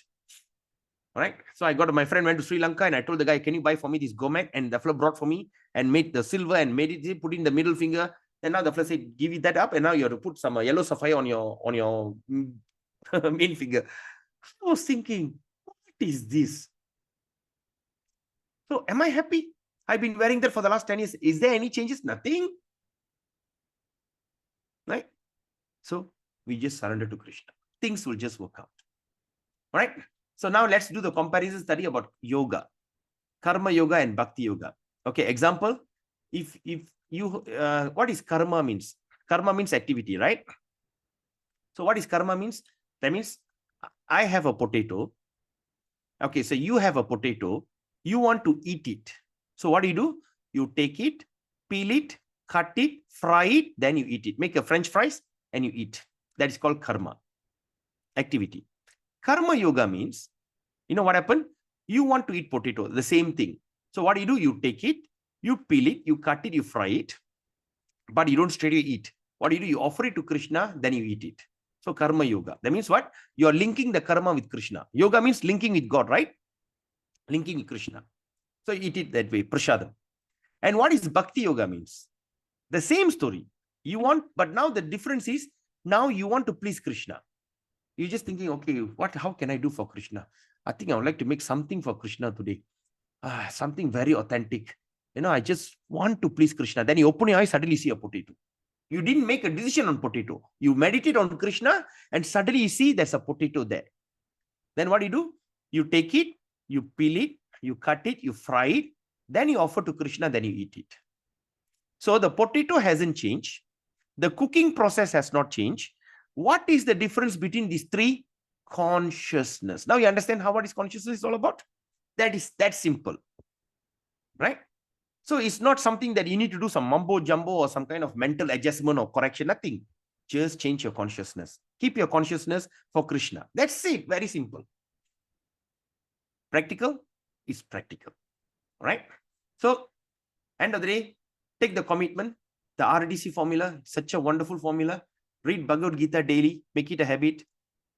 All right. So I got, my friend went to Sri Lanka and I told the guy, can you buy for me this gomet? And the fellow brought for me and made the silver and made it, put in the middle finger. And now the fellow said, give it that up. And now you have to put some yellow sapphire on your main finger. I was thinking, what is this? So am I happy? I've been wearing that for the last 10 years. Is there any changes? Nothing. Right? So we just surrender to Krishna. Things will just work out. All right. So now let's do the comparison study about yoga, karma yoga and bhakti yoga. Okay. Example, if you, what is karma means? Karma means activity, right? So what is karma means? That means I have a potato. Okay. So you have a potato. You want to eat it. So what do? You take it, peel it, cut it, fry it, then you eat it. Make a French fries and you eat. That is called karma, activity. Karma yoga means, you know what happened? You want to eat potato, the same thing. So what do? You take it, you peel it, you cut it, you fry it, but you don't straight away eat. What do? You offer it to Krishna, then you eat it. So karma yoga. That means what? You are linking the karma with Krishna. Yoga means linking with God, right? Linking with Krishna. So you eat it that way, prasadam. And what is bhakti yoga means? The same story. You want, but now the difference is, now you want to please Krishna. You're just thinking, okay, how can I do for Krishna? I think I would like to make something for Krishna today. Something very authentic. I just want to please Krishna. Then you open your eyes, suddenly see a potato. You didn't make a decision on potato. You meditate on Krishna and suddenly you see there's a potato there. Then what do? You take it, you peel it, you cut it, you fry it, then you offer to Krishna, then you eat it. So the potato hasn't changed. The cooking process has not changed. What is the difference between these three? Consciousness. Now you understand what is consciousness is all about? That is that simple. Right? So it's not something that you need to do some mumbo jumbo or some kind of mental adjustment or correction. Nothing. Just change your consciousness. Keep your consciousness for Krishna. That's it. Very simple. Practical is practical. Right? So, end of the day, take the commitment. The RDC formula, such a wonderful formula. Read Bhagavad Gita daily. Make it a habit.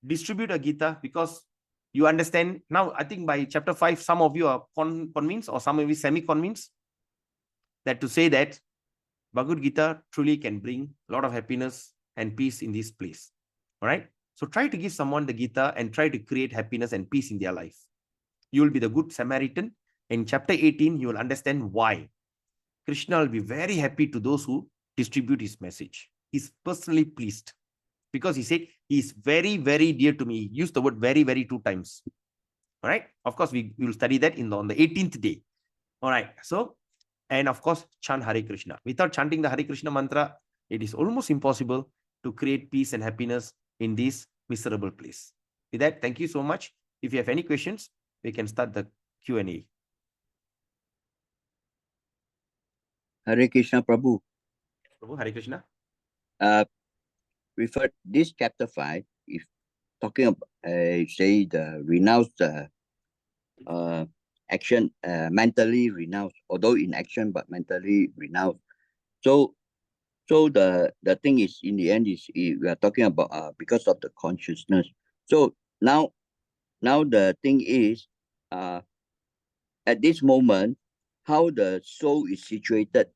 Distribute a Gita, because you understand. Now, I think by chapter 5, some of you are convinced, or some of you semi-convinced, that to say that Bhagavad Gita truly can bring a lot of happiness and peace in this place. All right. So try to give someone the Gita and try to create happiness and peace in their life. You will be the good Samaritan. In chapter 18, you will understand why. Krishna will be very happy to those who distribute his message. He's personally pleased, because he said he is very, very dear to me. He used the word very, very 2 times. All right. Of course, we will study that on the 18th day. All right. So, and of course, chant Hare Krishna. Without chanting the Hare Krishna mantra, it is almost impossible to create peace and happiness in this miserable place. With that, thank you so much. If you have any questions, we can start the Q&A. Hare Krishna, Prabhu. Prabhu, Hare Krishna. Refer this chapter 5, if talking about, say, the renounce action, mentally renounce, although in action, but mentally renounce. So the thing is, in the end, is we are talking about because of the consciousness. So now the thing is, at this moment, how the soul is situated.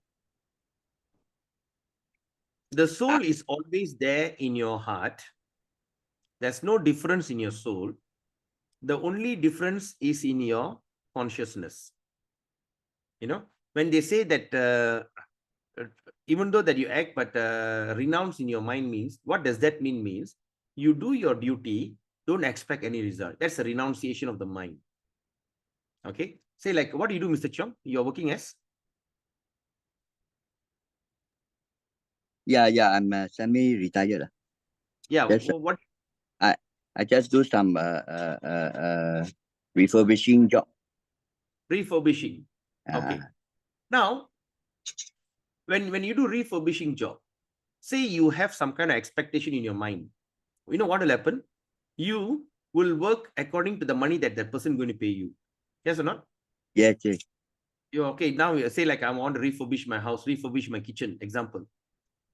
The soul is always there in your heart. There's no difference in your soul. The only difference is in your consciousness. When they say that even though that you act, but renounce in your mind means, what does that mean? Means you do your duty, don't expect any result. That's a renunciation of the mind. Okay. Say like, what do you do, Mr. Chong? You're working as? Yeah, I'm semi-retired. Yeah. Just, what? I just do some refurbishing job. Refurbishing. Okay. Now, when you do refurbishing job, say you have some kind of expectation in your mind. You know what will happen? You will work according to the money that person is going to pay you. Yes or not? Yes. Okay, now say like I want to refurbish my house, refurbish my kitchen, example.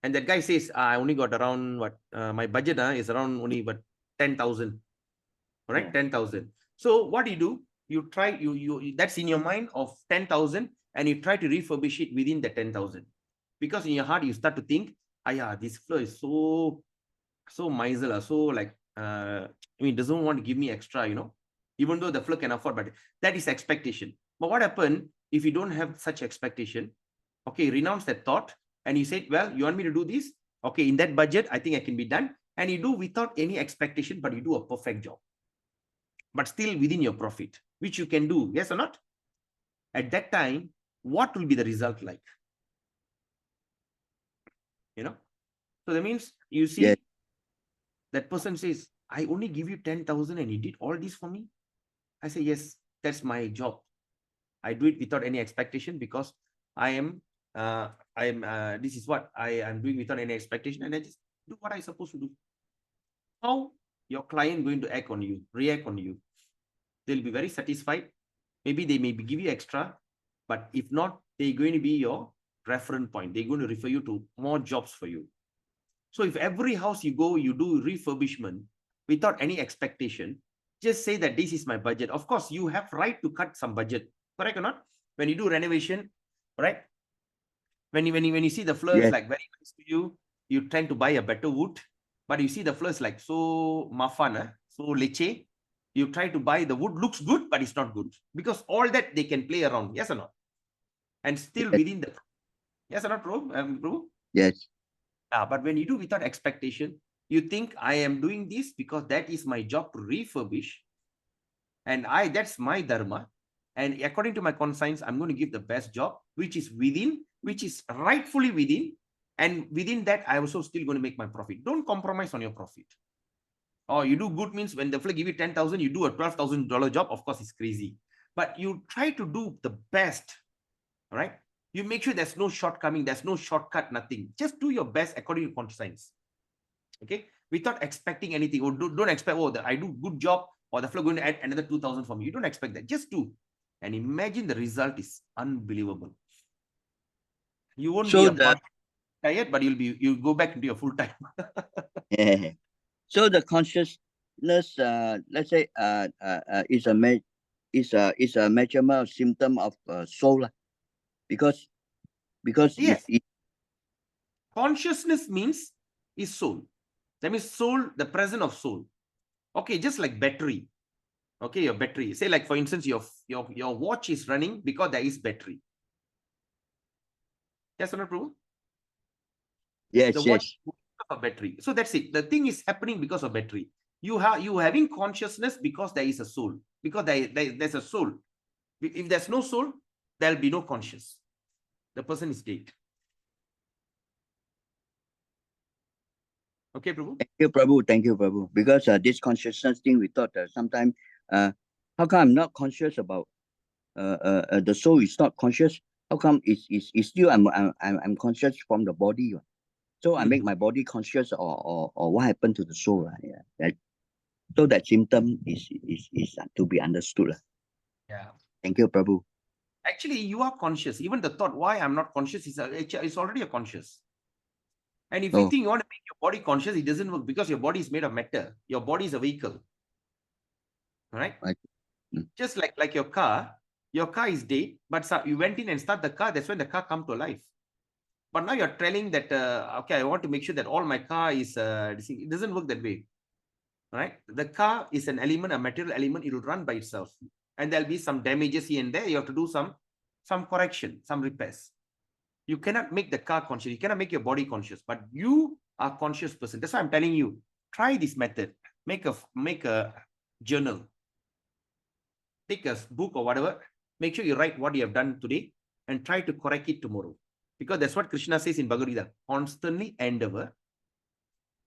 And that guy says, I only got around my budget is around only 10,000. All right, 10,000. So what do? You try, you that's in your mind of 10,000, and you try to refurbish it within the 10,000. Because in your heart, you start to think, this floor is so miserly, so like, doesn't want to give me extra, even though the floor can afford, but that is expectation. But what happened if you don't have such expectation? Okay, renounce that thought, and you said, well, you want me to do this? Okay, in that budget, I think I can be done. And you do without any expectation, but you do a perfect job. But still within your profit, which you can do, yes or not? At that time, what will be the result like? So that means you see, that person says, I only give you 10,000 and you did all this for me. I say, yes, that's my job. I do it without any expectation because this is what I am doing without any expectation, and I just do what I'm supposed to do. How your client going to act on you, react on you? They'll be very satisfied. Maybe they may give you extra, but if not, they're going to be your reference point. They're going to refer you to more jobs for you. So if every house you go, you do refurbishment without any expectation, just say that this is my budget. Of course, you have right to cut some budget, correct or not? When you do renovation, right? When you see the floors Yes. like very nice to you, you tend to buy a better wood, but you see the floors like so mafan, so leche, you try to buy the wood looks good, but it's not good because all that they can play around. Yes or not? And still Yes. within the, yes or not, bro? Yes. But when you do without expectation, you think I am doing this because that is my job to refurbish, and that's my dharma, and according to my conscience, I'm going to give the best job, which is rightfully within, and within that, I also still going to make my profit. Don't compromise on your profit. Or you do good means when the fella give you 10,000, you do a $12,000 job. Of course, it's crazy, but you try to do the best, right? You make sure there's no shortcoming, there's no shortcut, nothing. Just do your best according to conscience. Okay, without expecting anything, or don't expect, oh, I do good job, or the flow going to add another 2,000 for me. You don't expect that. Just do, and imagine the result is unbelievable. You won't be a tired, but you'll go back into your full time. Yeah. So the consciousness, let's say, is a measurement of symptom of soul, because Yes, if consciousness means is soul. That means soul, the presence of soul. Okay, just like battery. Okay, your battery. Say like for instance, your watch is running because there is battery. Yes or not, Prabhu? yes, The watch of battery. So that's it. The thing is happening because of battery. You having consciousness because there is a soul. Because there's a soul. If there's no soul, there'll be no conscious. The person is dead. Okay, Prabhu? Thank you, Prabhu. Because this consciousness thing, we thought sometimes, how come I'm not conscious about the soul is not conscious? How come it's still I'm conscious from the body? So I make my body conscious, or what happened to the soul? So that symptom is to be understood. Yeah. Thank you, Prabhu. Actually, you are conscious. Even the thought, why I'm not conscious, is already a conscious. And if you think you want to make your body conscious, it doesn't work because your body is made of matter. Your body is a vehicle. All right? Just like your car is dead, but you went in and start the car. That's when the car come to life. But now you're telling that, okay, I want to make sure that all my car is, it doesn't work that way. Right? The car is an element, a material element. It will run by itself. And there'll be some damages here and there. You have to do some correction, some repairs. You cannot make the car conscious. You cannot make your body conscious, but you are a conscious person. That's why I'm telling you, try this method. Make a journal. Take a book or whatever. Make sure you write what you have done today and try to correct it tomorrow. Because that's what Krishna says in Bhagavad Gita. Constantly endeavor,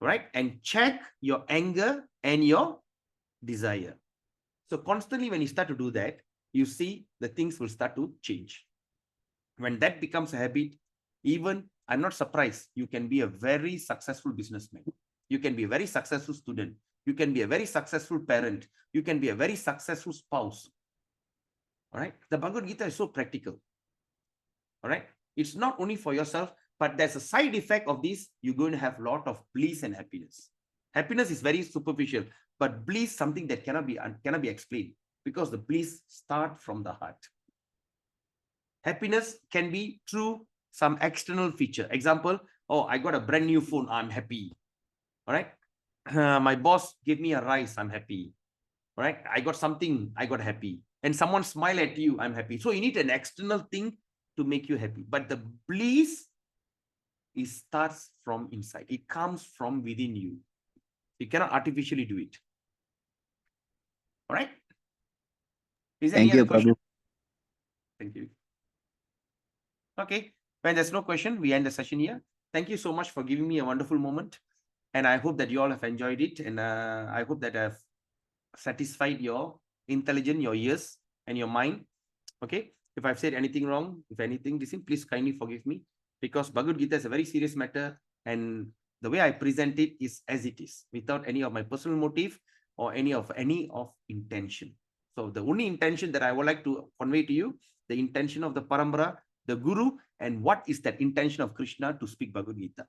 right? And check your anger and your desire. So constantly when you start to do that, you see the things will start to change. When that becomes a habit, even I'm not surprised, you can be a very successful businessman. You can be a very successful student. You can be a very successful parent. You can be a very successful spouse. All right. The Bhagavad Gita is so practical. All right. It's not only for yourself, but there's a side effect of this. You're going to have a lot of bliss and happiness. Happiness is very superficial, but bliss, something that cannot be explained, because the bliss starts from the heart. Happiness can be through some external feature. Example, oh, I got a brand new phone, I'm happy. All right. My boss gave me a rise, I'm happy. All right. I got something, I got happy. And someone smile at you, I'm happy. So you need an external thing to make you happy. But the bliss, it starts from inside. It comes from within you. You cannot artificially do it. All right. Is there any other question? Thank you. Okay. When there's no question, we end the session here. Thank you so much for giving me a wonderful moment. And I hope that you all have enjoyed it. And I hope that I've satisfied your intelligence, your ears, and your mind. Okay. If I've said anything wrong, if anything, please kindly forgive me, because Bhagavad Gita is a very serious matter, and the way I present it is as it is, without any of my personal motive or any of intention. So the only intention that I would like to convey to you, the intention of the Parambara, the Guru, and what is that intention of Krishna to speak Bhagavad Gita.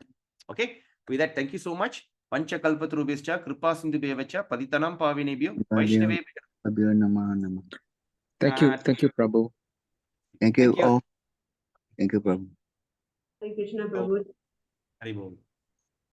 Okay, with that, thank you so much. Pancha kalpatarubhyascha kripa sindhubhyevacha paditanam pavinebhyo Vaishnave. Thank you, Prabhu. Thank you all. Thank you, Prabhu. Hare Krishna, Prabhu. Hari Bol.